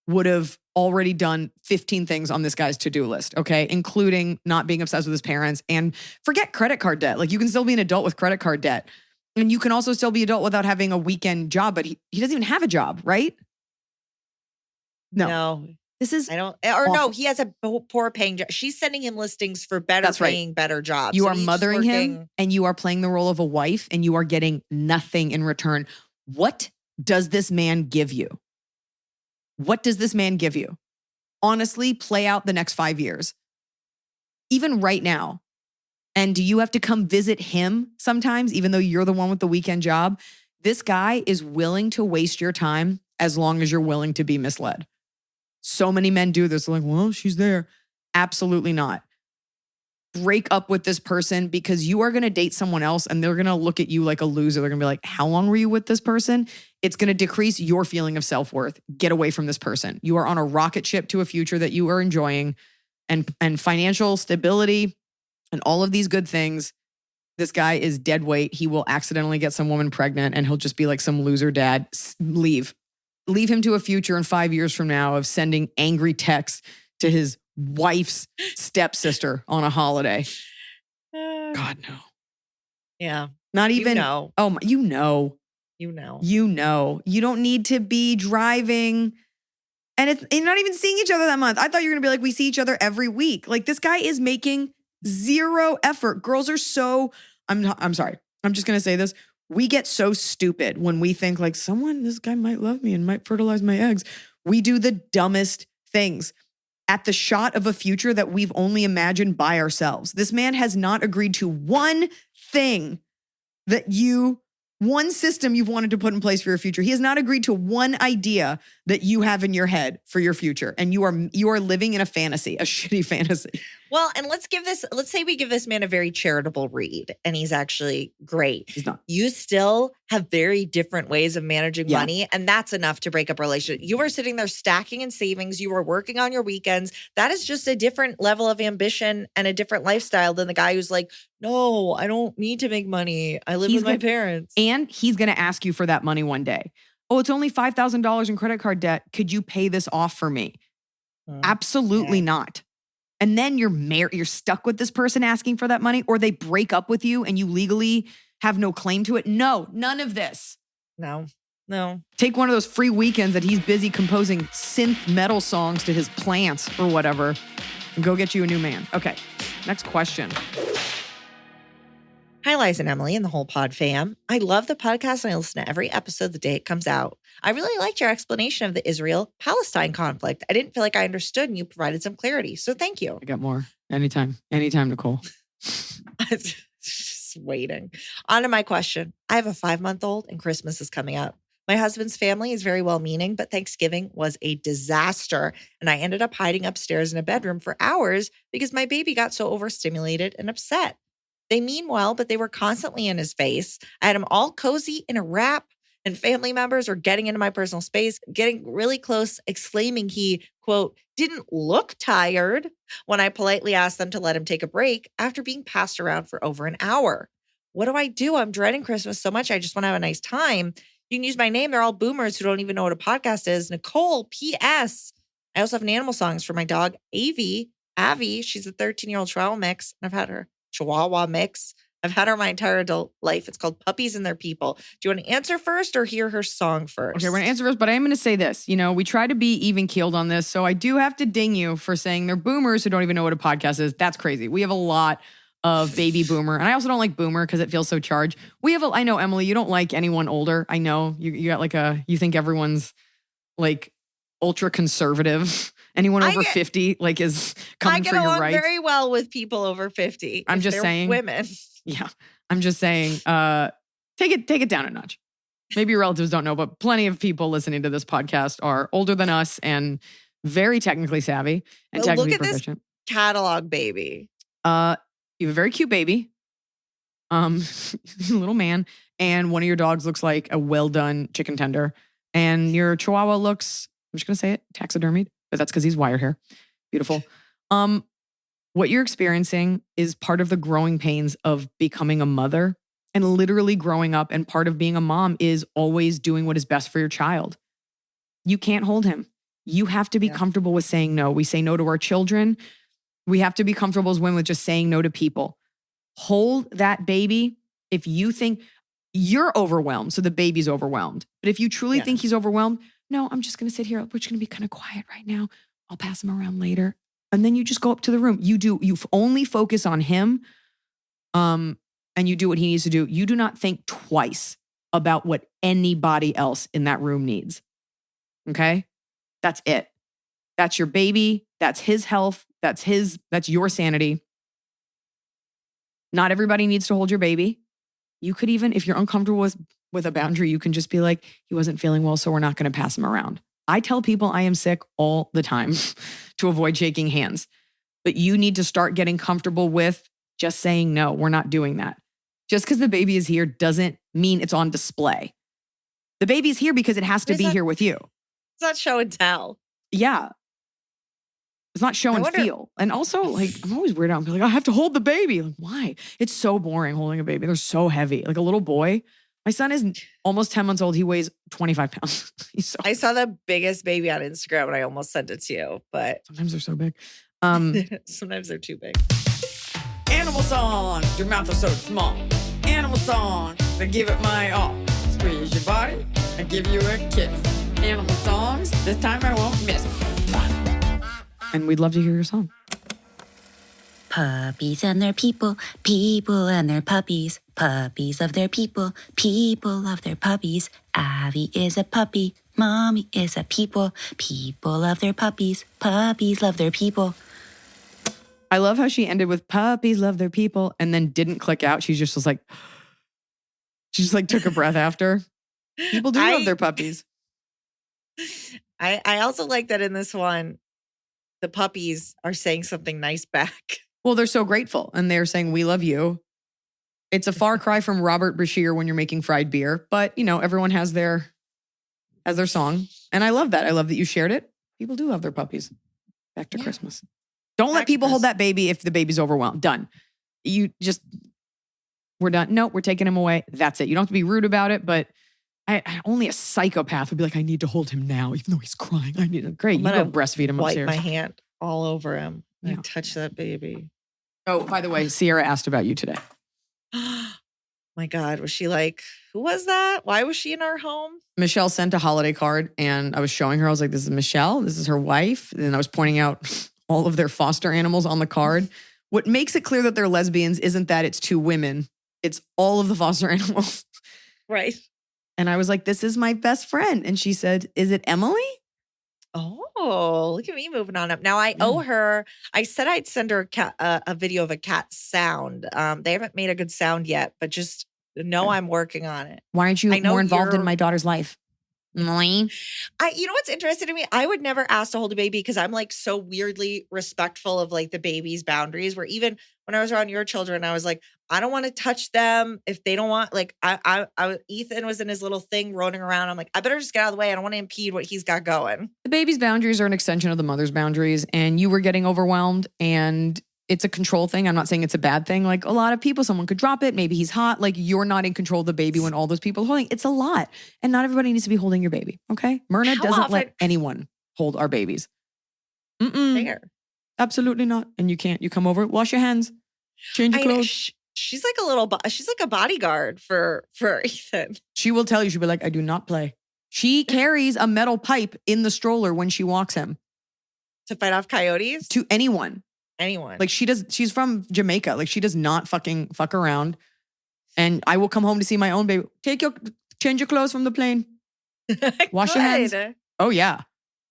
would have already done 15 things on this guy's to-do list, okay? Including not being obsessed with his parents and forget credit card debt. Like you can still be an adult with credit card debt. And you can also still be adult without having a weekend job, but he doesn't even have a job, right? No. This is he has a poor paying job. She's sending him listings for better paying, better jobs. You are mothering him and you are playing the role of a wife and you are getting nothing in return. What does this man give you? What does this man give you? Honestly, play out the next 5 years. Even right now. And do you have to come visit him sometimes, even though you're the one with the weekend job? This guy is willing to waste your time as long as you're willing to be misled. So many men do this. They're like, well, she's there. Absolutely not. Break up with this person because you are going to date someone else and they're going to look at you like a loser. They're going to be like, how long were you with this person? It's going to decrease your feeling of self-worth. Get away from this person. You are on a rocket ship to a future that you are enjoying and financial stability and all of these good things. This guy is dead weight. He will accidentally get some woman pregnant and he'll just be like some loser dad. Leave him to a future in 5 years from now of sending angry texts to his wife's stepsister on a holiday. God, no. Yeah. Not even. Oh, my, you know. You don't need to be driving. And you're not even seeing each other that month. I thought you were going to be like, we see each other every week. Like, this guy is making zero effort. Girls are so, I'm sorry. I'm just going to say this. We get so stupid when we think like this guy might love me and might fertilize my eggs. We do the dumbest things at the shot of a future that we've only imagined by ourselves. This man has not agreed to one thing one system you've wanted to put in place for your future. He has not agreed to one idea that you have in your head for your future. And you are living in a fantasy, a shitty fantasy. Well, and let's say we give this man a very charitable read and he's actually great. He's not. You still have very different ways of managing money, and that's enough to break up a relationship. You are sitting there stacking in savings. You are working on your weekends. That is just a different level of ambition and a different lifestyle than the guy who's like, no, I don't need to make money. I live with my parents. And he's going to ask you for that money one day. Oh, it's only $5,000 in credit card debt. Could you pay this off for me? Absolutely not. And then you're stuck with this person asking for that money, or they break up with you and you legally have no claim to it. No, none of this. No. Take one of those free weekends that he's busy composing synth metal songs to his plants or whatever and go get you a new man. Okay, next question. Hi, Liza and Emily and the whole pod fam. I love the podcast and I listen to every episode the day it comes out. I really liked your explanation of the Israel-Palestine conflict. I didn't feel like I understood and you provided some clarity. So thank you. I got more. Anytime, Nicole. Just waiting. On to my question. I have a 5-month-old and Christmas is coming up. My husband's family is very well-meaning, but Thanksgiving was a disaster. And I ended up hiding upstairs in a bedroom for hours because my baby got so overstimulated and upset. They mean well, but they were constantly in his face. I had him all cozy in a wrap, and family members were getting into my personal space, getting really close, exclaiming he, quote, didn't look tired when I politely asked them to let him take a break after being passed around for over an hour. What do I do? I'm dreading Christmas so much. I just want to have a nice time. You can use my name. They're all boomers who don't even know what a podcast is. Nicole, P.S. I also have an animal songs for my dog, Avi. She's a 13-year-old Chihuahua mix, and I've had her my entire adult life. It's called Puppies and Their People. Do you want to answer first or hear her song first? Okay, we're going to answer first, but I am going to say this. We try to be even-keeled on this, so I do have to ding you for saying they're boomers who don't even know what a podcast is. That's crazy. We have a lot of baby boomer, and I also don't like boomer because it feels so charged. I know, Emily, you don't like anyone older. I know. You got you think everyone's like ultra conservative. Anyone over 50 is coming for your rights. I get along very well with people over 50. I'm just saying. Women. Yeah. I'm just saying, take it down a notch. Maybe your relatives don't know, but plenty of people listening to this podcast are older than us and very technically savvy and technically proficient. This catalog baby. You have a very cute baby. Little man. And one of your dogs looks like a well-done chicken tender. And your Chihuahua looks, I'm just going to say it, taxidermied. But that's because he's wired hair. Beautiful. What you're experiencing is part of the growing pains of becoming a mother and literally growing up. And part of being a mom is always doing what is best for your child. You can't hold him. You have to be comfortable with saying no. We say no to our children. We have to be comfortable as women with just saying no to people. Hold that baby. If you think you're overwhelmed, so the baby's overwhelmed. But if you truly think he's overwhelmed, no, I'm just going to sit here. We're just going to be kind of quiet right now. I'll pass him around later. And then you just go up to the room. You only focus on him and you do what he needs to do. You do not think twice about what anybody else in that room needs. Okay? That's it. That's your baby. That's his health. That's your sanity. Not everybody needs to hold your baby. You could even, if you're uncomfortable with a boundary, you can just be like, he wasn't feeling well, so we're not going to pass him around. I tell people I am sick all the time to avoid shaking hands. But you need to start getting comfortable with just saying, no, we're not doing that. Just because the baby is here doesn't mean it's on display. The baby's here because it has to be here with you. It's not show and tell. Yeah. It's not show and feel. And also, like, I'm always weirded out. I'm like, I have to hold the baby. Like, why? It's so boring holding a baby. They're so heavy. Like a little boy. My son is almost 10 months old. He weighs 25 pounds. I saw the biggest baby on Instagram and I almost sent it to you, but sometimes they're so big. Sometimes they're too big. Animal song. Your mouth is so small. Animal song. I give it my all. Squeeze your body. I give you a kiss. Animal songs. This time I won't miss. And we'd love to hear your song. Puppies and their people, people and their puppies. Puppies of their people, people of their puppies. Avi is a puppy, mommy is a people. People love their puppies, puppies love their people. I love how she ended with puppies love their people and then didn't click out. She just was like, she just like took a breath after. People do love their puppies. I also like that in this one, the puppies are saying something nice back. Well, they're so grateful and they're saying, we love you. It's a far cry from Robert Bashir when you're making fried beer, but you know, everyone has their song. And I love that. I love that you shared it. People do love their puppies. Back to Christmas. Don't let people hold that baby if the baby's overwhelmed. Done. We're done. No, we're taking him away. That's it. You don't have to be rude about it, but only a psychopath would be like, I need to hold him now, even though he's crying. I need him. Great. You go breastfeed him upstairs. Wipe my hand all over him. Yeah. I touch that baby. Oh, by the way, Sierra asked about you today. My God. Was she like, who was that? Why was she in our home? Michelle sent a holiday card and I was showing her. I was like, this is Michelle. This is her wife. And I was pointing out all of their foster animals on the card. What makes it clear that they're lesbians isn't that it's two women. It's all of the foster animals. Right. And I was like, this is my best friend. And she said, is it Emily? Oh, look at me moving on up. Now I owe her, I said I'd send her a video of a cat sound. They haven't made a good sound yet, but just know I'm working on it. Why aren't you more involved in my daughter's life? You know what's interesting to me? I would never ask to hold a baby because I'm like so weirdly respectful of like the baby's boundaries, where even when I was around your children, I was like, I don't want to touch them if they don't want, like Ethan was in his little thing rolling around. I'm like, I better just get out of the way. I don't want to impede what he's got going. The baby's boundaries are an extension of the mother's boundaries, and you were getting overwhelmed, and it's a control thing. I'm not saying it's a bad thing. Like a lot of people, someone could drop it. Maybe he's hot. Like you're not in control of the baby when all those people are holding. It's a lot. And not everybody needs to be holding your baby. Okay. Myrna doesn't let anyone hold our babies. Fair. Absolutely not. And you can't. You come over, wash your hands, change your clothes. She's like she's like a bodyguard for Ethan. She will tell you, she'll be like, I do not play. She carries a metal pipe in the stroller when she walks him. To fight off coyotes? To anyone. Like she's from Jamaica. Like she does not fuck around. And I will come home to see my own baby. Change your clothes from the plane. Wash your hands. Oh yeah.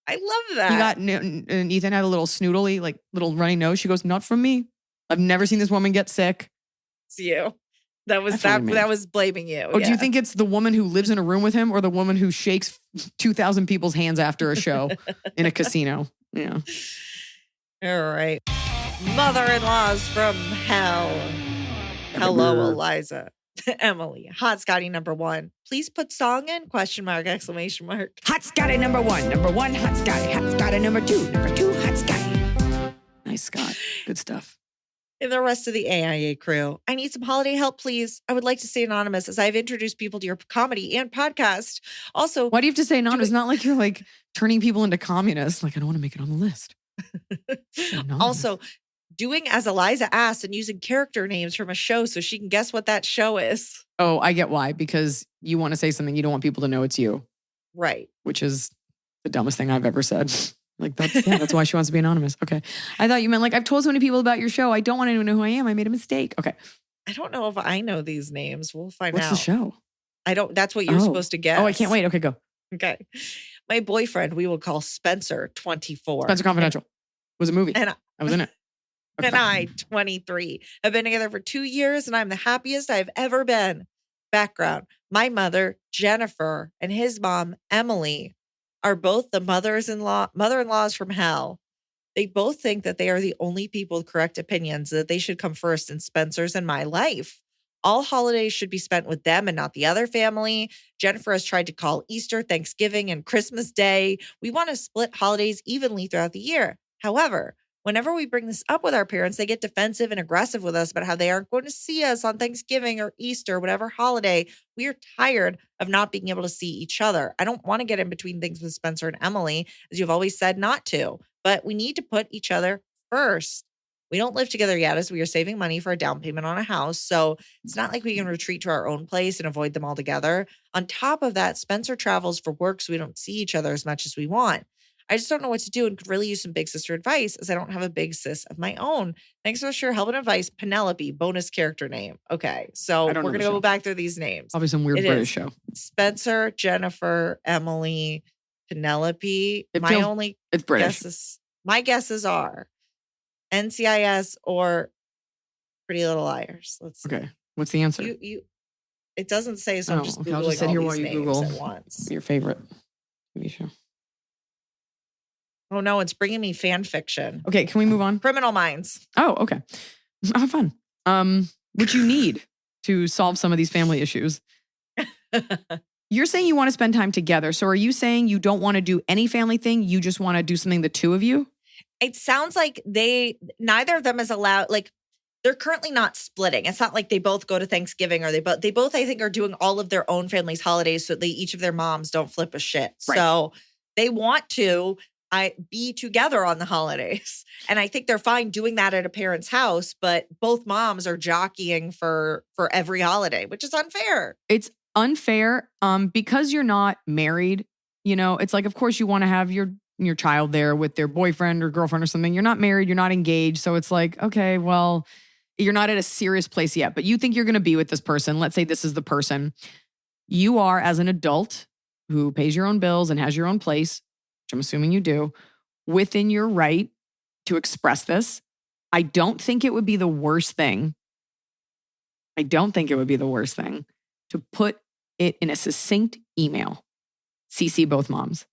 I love that. And Ethan had a little snoodly, like little runny nose. She goes, not from me. I've never seen this woman get sick. It's you. That was blaming you. Oh, yeah. Do you think it's the woman who lives in a room with him or the woman who shakes 2,000 people's hands after a show in a casino? Yeah. All right. Mother-in-laws from hell. Hello, Iliza. Emily. Hot Scotty number 1. Please put song in? ? Exclamation mark. Hot Scotty number 1. Number 1, Hot Scotty. Hot Scotty number 2. Number 2, Hot Scotty. Nice, Scott. Good stuff. And the rest of the AIA crew. I need some holiday help, please. I would like to stay anonymous as I've introduced people to your comedy and podcast. Also, why do you have to say anonymous? It's not like you're like turning people into communists. Like, I don't want to make it on the list. Also, doing as Iliza asked and using character names from a show so she can guess what that show is. Oh, I get why. Because you want to say something, you don't want people to know it's you. Right. Which is the dumbest thing I've ever said. Like that's why she wants to be anonymous. Okay. I thought you meant like, I've told so many people about your show. I don't want anyone to know who I am. I made a mistake. Okay. I don't know if I know these names. We'll find out. What's the show? That's what you're supposed to guess. Oh, I can't wait. Okay, go. Okay. My boyfriend, we will call Spencer, 24. Spencer Confidential. It was a movie. And I was in it. Okay. And I, 23, have been together for 2 years and I'm the happiest I've ever been. Background. My mother, Jennifer, and his mom, Emily, are both the mother-in-laws from hell. They both think that they are the only people with correct opinions, that they should come first in Spencer's and my life. All holidays should be spent with them and not the other family. Jennifer has tried to call Easter, Thanksgiving, and Christmas Day. We want to split holidays evenly throughout the year. However, whenever we bring this up with our parents, they get defensive and aggressive with us about how they aren't going to see us on Thanksgiving or Easter, whatever holiday. We are tired of not being able to see each other. I don't want to get in between things with Spencer and Emily, as you've always said not to, but we need to put each other first. We don't live together yet as we are saving money for a down payment on a house. So it's not like we can retreat to our own place and avoid them altogether. On top of that, Spencer travels for work, so we don't see each other as much as we want. I just don't know what to do and could really use some big sister advice as I don't have a big sis of my own. Thanks for your help and advice. Penelope, bonus character name. Okay. So we're going to go back through these names. Probably some weird British show. Spencer, Jennifer, Emily, Penelope. It's British. My guesses are NCIS or Pretty Little Liars. Let's see. Okay. What's the answer? It doesn't say, so I'm just Googling I'll just sit here while you names Google at once. Your favorite TV show. Oh no, it's bringing me fan fiction. Okay, can we move on? Criminal Minds. Oh, okay. Oh, fun. What you need to solve some of these family issues. You're saying you want to spend time together. So are you saying you don't want to do any family thing? You just want to do something the two of you? It sounds like neither of them is allowed, like they're currently not splitting. It's not like they both go to Thanksgiving or they both, I think, are doing all of their own family's holidays so each of their moms don't flip a shit. Right. So they want to be together on the holidays. And I think they're fine doing that at a parent's house, but both moms are jockeying for every holiday, which is unfair. It's unfair because you're not married. You know, it's like, of course you want to have your child there with their boyfriend or girlfriend or something. You're not married, you're not engaged. So it's like, okay, well, you're not at a serious place yet, but you think you're going to be with this person. Let's say this is the person. You are, as an adult who pays your own bills and has your own place, which I'm assuming you do, within your right to express this. I don't think it would be the worst thing. To put it in a succinct email. CC both moms.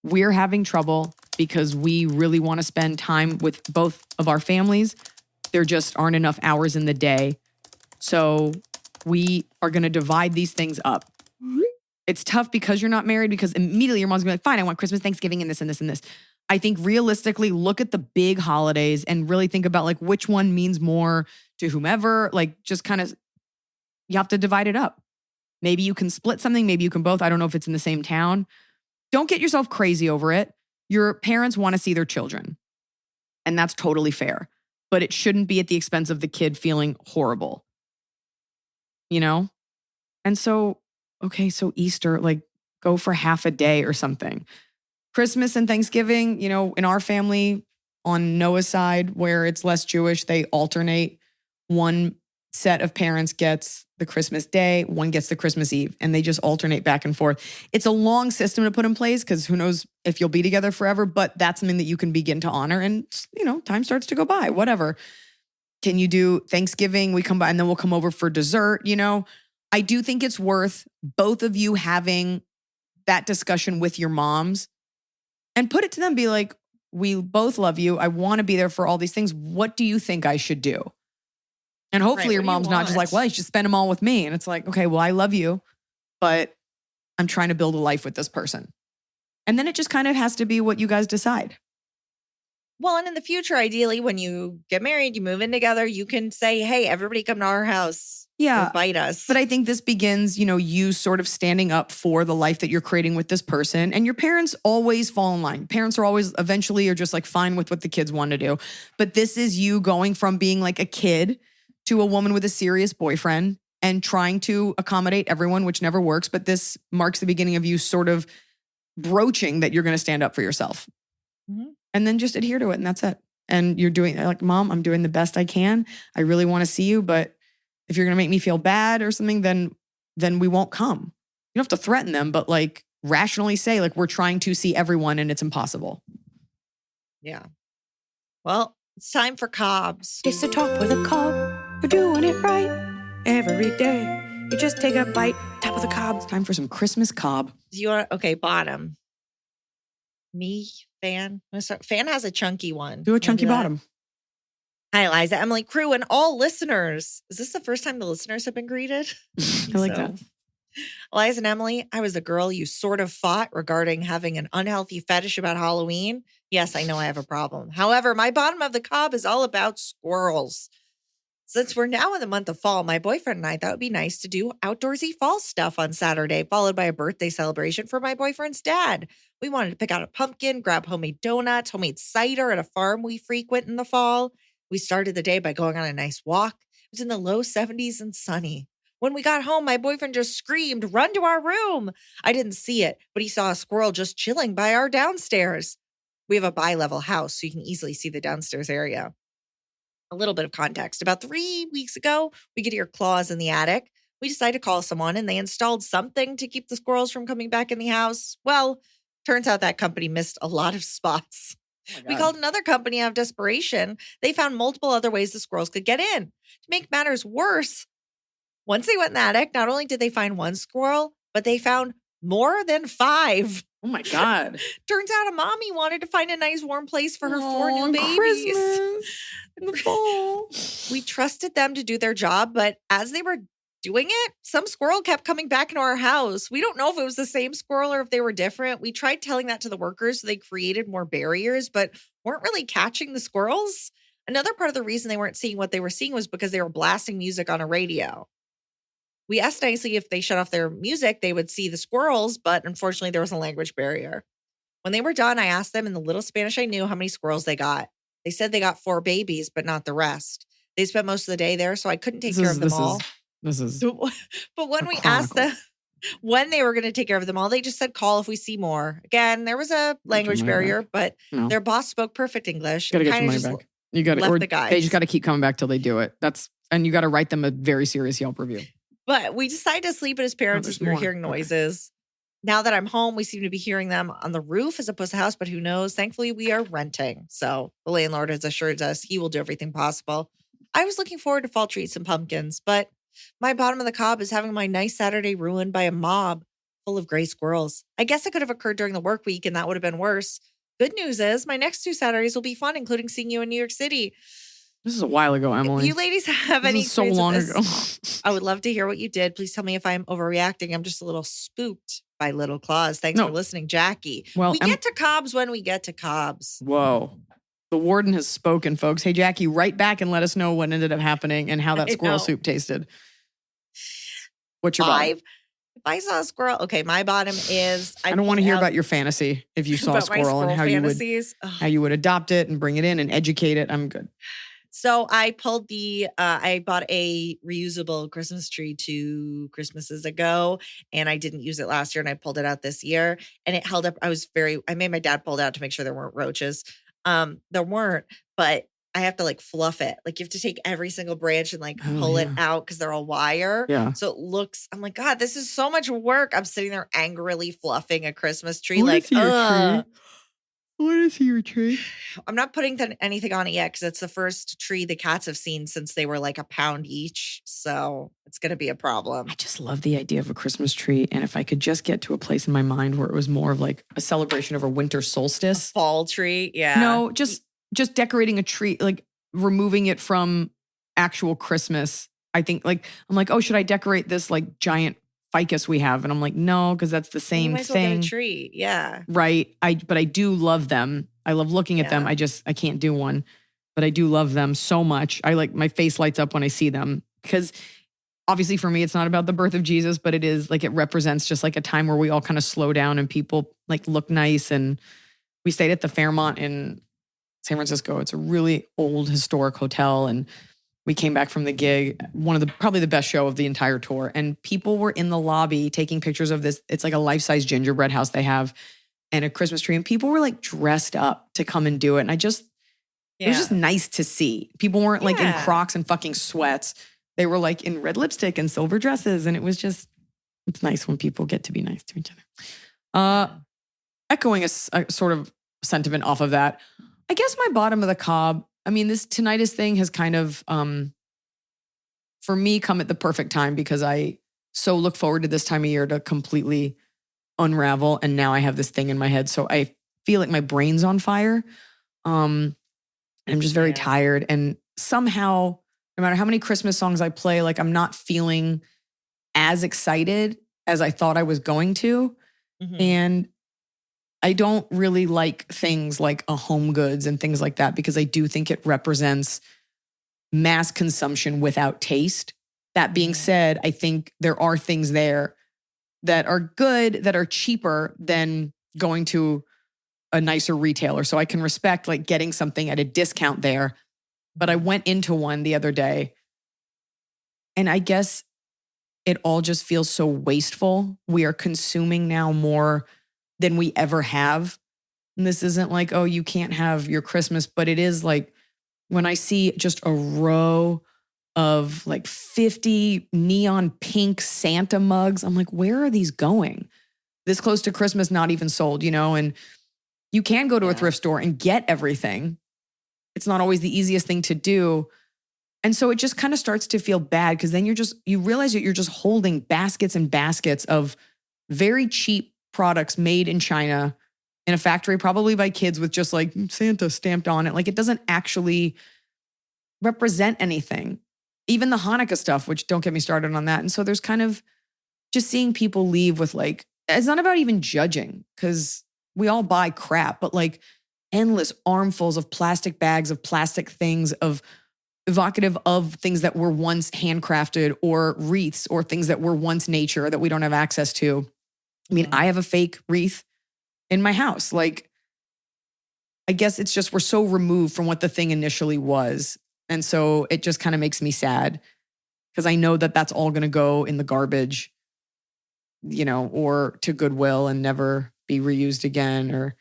We're having trouble because we really want to spend time with both of our families. There just aren't enough hours in the day. So we are going to divide these things up. It's tough because you're not married, because immediately your mom's going to be like, fine, I want Christmas, Thanksgiving, and this and this and this. I think realistically, look at the big holidays and really think about like which one means more to whomever. Like just kind of, you have to divide it up. Maybe you can split something. Maybe you can both. I don't know if it's in the same town. Don't get yourself crazy over it. Your parents want to see their children. And that's totally fair. But it shouldn't be at the expense of the kid feeling horrible. You know? And so, okay, so Easter, like go for half a day or something. Christmas and Thanksgiving, you know, in our family, on Noah's side, where it's less Jewish, they alternate. One set of parents gets the Christmas day, one gets the Christmas Eve, and they just alternate back and forth. It's a long system to put in place because who knows if you'll be together forever, but that's something that you can begin to honor and, you know, time starts to go by, whatever. Can you do Thanksgiving? We come by and then we'll come over for dessert, you know? I do think it's worth both of you having that discussion with your moms and put it to them, be like, we both love you. I want to be there for all these things. What do you think I should do? And hopefully your mom's not just like, well, you should spend them all with me. And it's like, okay, well, I love you, but I'm trying to build a life with this person. And then it just kind of has to be what you guys decide. Well, and in the future, ideally, when you get married, you move in together, you can say, hey, everybody come to our house. Yeah. Invite us. But I think this begins, you know, you sort of standing up for the life that you're creating with this person. And your parents always fall in line. Parents are always eventually are just like fine with what the kids want to do. But this is you going from being like a kid to a woman with a serious boyfriend and trying to accommodate everyone, which never works. But this marks the beginning of you sort of broaching that you're going to stand up for yourself. Mm-hmm. And then just adhere to it. And that's it. And you're doing like, Mom, I'm doing the best I can. I really want to see you. But if you're going to make me feel bad or something, then we won't come. You don't have to threaten them, but like rationally say like, we're trying to see everyone and it's impossible. Yeah. Well, it's time for Cobbs. Taste the top with a Cobb. You're doing it right every day. You just take a bite, top of the Cobb. Time for some Christmas Cobb. Do you want? Okay, bottom. Me, Fan. Fan has a chunky one. Do a chunky bottom. Hi, Iliza, Emily, crew, and all listeners. Is this the first time the listeners have been greeted? I like that. Eliza and Emily, I was the girl you sort of fought regarding having an unhealthy fetish about Halloween. Yes, I know I have a problem. However, my bottom of the cob is all about squirrels. Since we're now in the month of fall, my boyfriend and I thought it would be nice to do outdoorsy fall stuff on Saturday, followed by a birthday celebration for my boyfriend's dad. We wanted to pick out a pumpkin, grab homemade donuts, homemade cider at a farm we frequent in the fall. We started the day by going on a nice walk. It was in the low 70s and sunny. When we got home, my boyfriend just screamed, "Run to our room." I didn't see it, but he saw a squirrel just chilling by our downstairs. We have a bi-level house, so you can easily see the downstairs area. A little bit of context. About 3 weeks ago, we could hear claws in the attic. We decided to call someone and they installed something to keep the squirrels from coming back in the house. Well, turns out that company missed a lot of spots. We called another company out of desperation. They found multiple other ways the squirrels could get in. To make matters worse, once they went in the attic, not only did they find one squirrel, but they found more than 5. Oh my God. Turns out a mommy wanted to find a nice warm place for her 4 new babies. Christmas in the fall. We trusted them to do their job, but as they were doing it, some squirrel kept coming back into our house. We don't know if it was the same squirrel or if they were different. We tried telling that to the workers so they created more barriers, but weren't really catching the squirrels. Another part of the reason they weren't seeing what they were seeing was because they were blasting music on a radio. We asked nicely if they shut off their music, they would see the squirrels, but unfortunately there was a language barrier. When they were done, I asked them in the little Spanish I knew how many squirrels they got. They said they got 4 babies, but not the rest. They spent most of the day there, so I couldn't take care of them all. This is. But when we asked them when they were going to take care of them all, they just said, call if we see more. Again, there was a language barrier, but their boss spoke perfect English. Gotta get your money back. You got to, or the guys. They just got to keep coming back till they do it. And you got to write them a very serious Yelp review. But we decided to sleep at his parents as we were hearing noises. Now that I'm home, we seem to be hearing them on the roof as opposed to the house, but who knows? Thankfully, we are renting. So the landlord has assured us he will do everything possible. I was looking forward to fall treats and pumpkins, but my bottom of the cob is having my nice Saturday ruined by a mob full of gray squirrels. I guess it could have occurred during the work week, and that would have been worse. Good news is my next 2 Saturdays will be fun, including seeing you in New York City. This is a while ago, Emily. If you ladies have any so long ago. I would love to hear what you did. Please tell me if I'm overreacting. I'm just a little spooked by little claws. Thanks for listening, Jackie. Well, we get to Cobbs when we get to Cobbs. Whoa. The warden has spoken, folks. Hey, Jackie, write back and let us know what ended up happening and how that squirrel soup tasted. What's your bottom? If I saw a squirrel, okay, my bottom is... I don't want to hear about your fantasy if you saw a squirrel and how you would adopt it and bring it in and educate it. I'm good. So I pulled I bought a reusable Christmas tree 2 Christmases ago, and I didn't use it last year, and I pulled it out this year, and it held up. I made my dad pull it out to make sure there weren't roaches. There weren't, but I have to fluff it. You have to take every single branch and pull it out because they're all wire. Yeah. So it looks, I'm like, God, this is so much work. I'm sitting there angrily fluffing a Christmas tree. What is your tree? I'm not putting anything on it yet because it's the first tree the cats have seen since they were a pound each. So it's going to be a problem. I just love the idea of a Christmas tree. And if I could just get to a place in my mind where it was more of a celebration of a winter solstice. A fall tree. Yeah. No, just decorating a tree, removing it from actual Christmas. I think I'm oh, should I decorate this giant ficus we have? And I'm like, no, because that's the same might as well thing. get a tree. Yeah. Right. But I do love them. I love looking at them. I can't do one, but I do love them so much. My face lights up when I see them because obviously for me, it's not about the birth of Jesus, but it is it represents just a time where we all kind of slow down and people look nice. And we stayed at the Fairmont in San Francisco. It's a really old historic hotel. And we came back from the gig, probably the best show of the entire tour. And people were in the lobby taking pictures of this. It's a life-size gingerbread house they have and a Christmas tree. And people were dressed up to come and do it. And it was just nice to see. People weren't in Crocs and fucking sweats. They were in red lipstick and silver dresses. And it was just, it's nice when people get to be nice to each other. Echoing a sort of sentiment off of that, I guess my bottom of the cob, this tinnitus thing has kind of, for me, come at the perfect time because I so look forward to this time of year to completely unravel. And now I have this thing in my head. So I feel like my brain's on fire. And I'm just very tired. And somehow, no matter how many Christmas songs I play, I'm not feeling as excited as I thought I was going to. Mhm. And I don't really like things like a home goods and things like that because I do think it represents mass consumption without taste. That being said, I think there are things there that are good, that are cheaper than going to a nicer retailer. So I can respect like getting something at a discount there. But I went into one the other day and I guess it all just feels so wasteful. We are consuming now more than we ever have. And this isn't like, oh, you can't have your Christmas, but it is like when I see just a row of like 50 neon pink Santa mugs, I'm like, where are these going? This close to Christmas, not even sold, you know? And you can go to a thrift store and get everything. It's not always the easiest thing to do. And so it just kind of starts to feel bad because then you realize that you're just holding baskets and baskets of very cheap products made in China in a factory, probably by kids with just like Santa stamped on it. Like it doesn't actually represent anything. Even the Hanukkah stuff, which don't get me started on that. And so there's kind of just seeing people leave with like, it's not about even judging because we all buy crap, but like endless armfuls of plastic bags of plastic things of evocative of things that were once handcrafted or wreaths or things that were once nature that we don't have access to. I mean, I have a fake wreath in my house. Like, I guess it's just we're so removed from what the thing initially was. And so it just kind of makes me sad because I know that that's all going to go in the garbage, you know, or to Goodwill and never be reused again. Or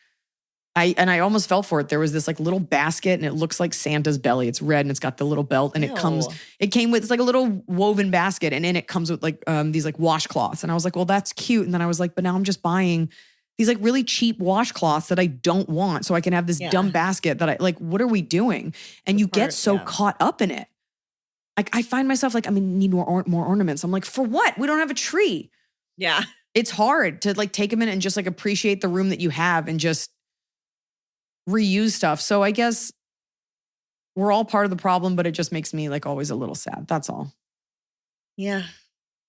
I almost fell for it. There was this like little basket and it looks like Santa's belly. It's red and it's got the little belt and it came with, it's like a little woven basket and in it comes with like these like washcloths. And I was like, well, that's cute. And then I was like, but now I'm just buying these like really cheap washcloths that I don't want. So I can have this dumb basket that I like, what are we doing? And you get so caught up in it. Like I find myself like, I mean, need more ornaments. I'm like, for what? We don't have a tree. Yeah. It's hard to like take a minute and just like appreciate the room that you have and just reuse stuff. So I guess we're all part of the problem, but it just makes me like always a little sad. That's all. Yeah.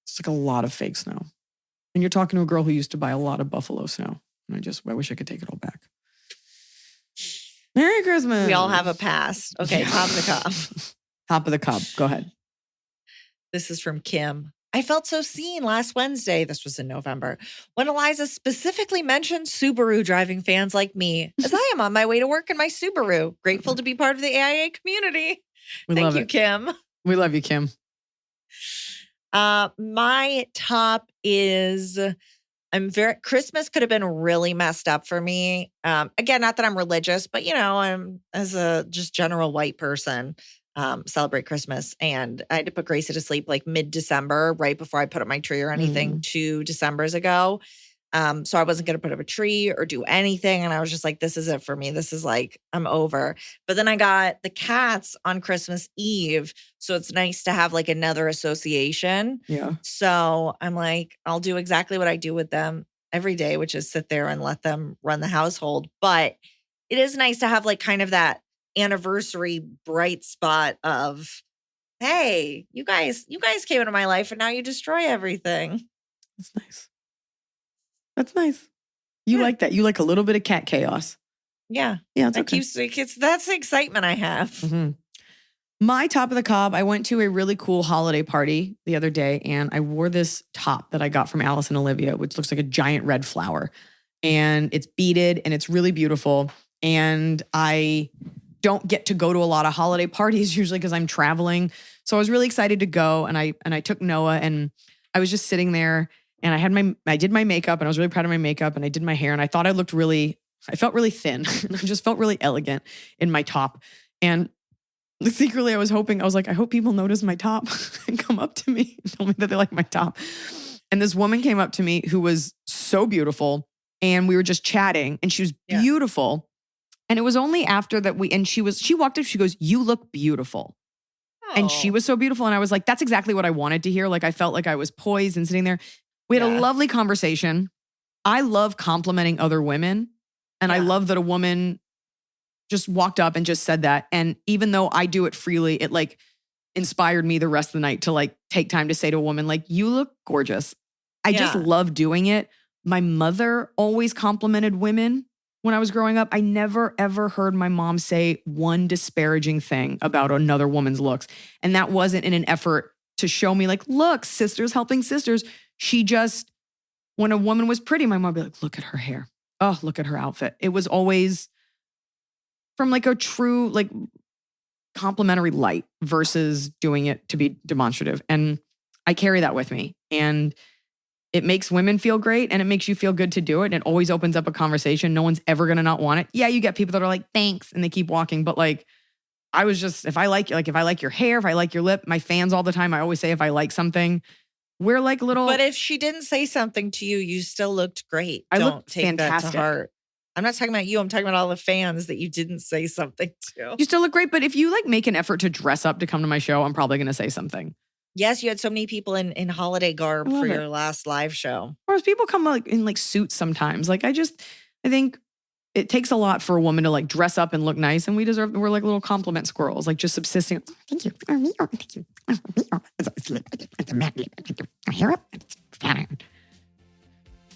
It's like a lot of fake snow. And you're talking to a girl who used to buy a lot of buffalo snow. And I wish I could take it all back. Merry Christmas. We all have a past. Okay, top of the cob. Top of the cob. Go ahead. This is from Kim. I felt so seen last Wednesday, this was in November, when Iliza specifically mentioned Subaru driving fans like me, as I am on my way to work in my Subaru. Grateful to be part of the AIA community. Thank you, Kim. We love you, Kim. My top is Christmas could have been really messed up for me. Again, not that I'm religious, but you know, I'm as a just general white person. Celebrate Christmas. And I had to put Gracie to sleep like mid-December, right before I put up my tree or anything 2 Decembers ago. So I wasn't going to put up a tree or do anything. And I was just like, this is it for me. This is like, I'm over. But then I got the cats on Christmas Eve. So it's nice to have like another association. Yeah. So I'm like, I'll do exactly what I do with them every day, which is sit there and let them run the household. But it is nice to have like kind of that anniversary bright spot of, hey, you guys came into my life and now you destroy everything. That's nice. That's nice. You like that. You like a little bit of cat chaos. Yeah. Yeah, it's okay. That's the excitement I have. Mm-hmm. My top of the cob, I went to a really cool holiday party the other day and I wore this top that I got from Alice and Olivia, which looks like a giant red flower. And it's beaded and it's really beautiful. And I don't get to go to a lot of holiday parties usually because I'm traveling. So I was really excited to go and I took Noah and I was just sitting there and I did my makeup and I was really proud of my makeup and I did my hair and I thought I felt really thin. I just felt really elegant in my top. And secretly I was like, I hope people notice my top and come up to me and tell me that they like my top. And this woman came up to me who was so beautiful and we were just chatting and she was beautiful. And it was only after that she walked up, she goes, "You look beautiful." Oh. And she was so beautiful. And I was like, that's exactly what I wanted to hear. Like, I felt like I was poised and sitting there. We had a lovely conversation. I love complimenting other women. And I love that a woman just walked up and just said that. And even though I do it freely, it like inspired me the rest of the night to like take time to say to a woman, like, you look gorgeous. I just love doing it. My mother always complimented women when I was growing up. I never, ever heard my mom say one disparaging thing about another woman's looks. And that wasn't in an effort to show me like, look, sisters helping sisters. She just, when a woman was pretty, my mom would be like, look at her hair. Oh, look at her outfit. It was always from like a true, like complimentary light versus doing it to be demonstrative. And I carry that with me. And it makes women feel great and it makes you feel good to do it. And it always opens up a conversation. No one's ever going to not want it. Yeah, you get people that are like, thanks. And they keep walking. But like, I was just, if I like your hair, if I like your lip, my fans all the time, I always say, if I like something, we're like little. But if she didn't say something to you, you still looked great. I Don't looked take fantastic. that to heart. I'm not talking about you. I'm talking about all the fans that you didn't say something to. You still look great. But if you like make an effort to dress up to come to my show, I'm probably going to say something. Yes, you had so many people in holiday garb for your last live show. Or people come like in like suits sometimes. Like I think it takes a lot for a woman to like dress up and look nice. And we're like little compliment squirrels, like just subsisting. Thank you. Thank you.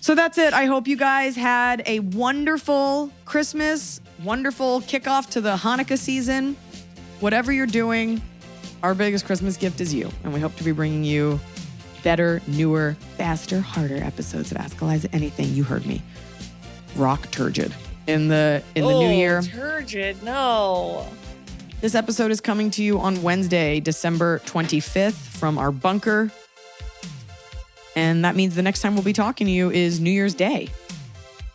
So that's it. I hope you guys had a wonderful Christmas, wonderful kickoff to the Hanukkah season. Whatever you're doing, our biggest Christmas gift is you. And we hope to be bringing you better, newer, faster, harder episodes of Ask Iliza Anything. You heard me. Rock turgid. In the new year. Turgid, no. This episode is coming to you on Wednesday, December 25th from our bunker. And that means the next time we'll be talking to you is New Year's Day.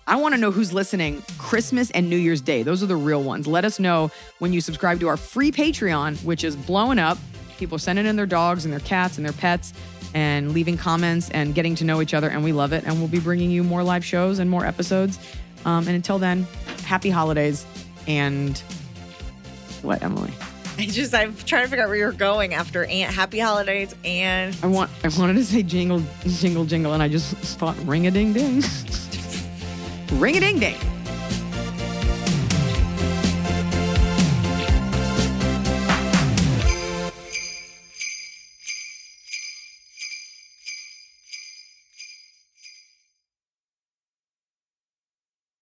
I want to know who's listening Christmas and New Year's Day. Those are the real ones. Let us know when you subscribe to our free Patreon, which is blowing up. People are sending in their dogs and their cats and their pets and leaving comments and getting to know each other. And we love it. And we'll be bringing you more live shows and more episodes. And until then, happy holidays. And what, Emily? I'm trying to figure out where you're going after happy holidays and I wanted to say jingle, jingle, jingle, and I just thought ring-a-ding-ding. Ring-a-ding-ding.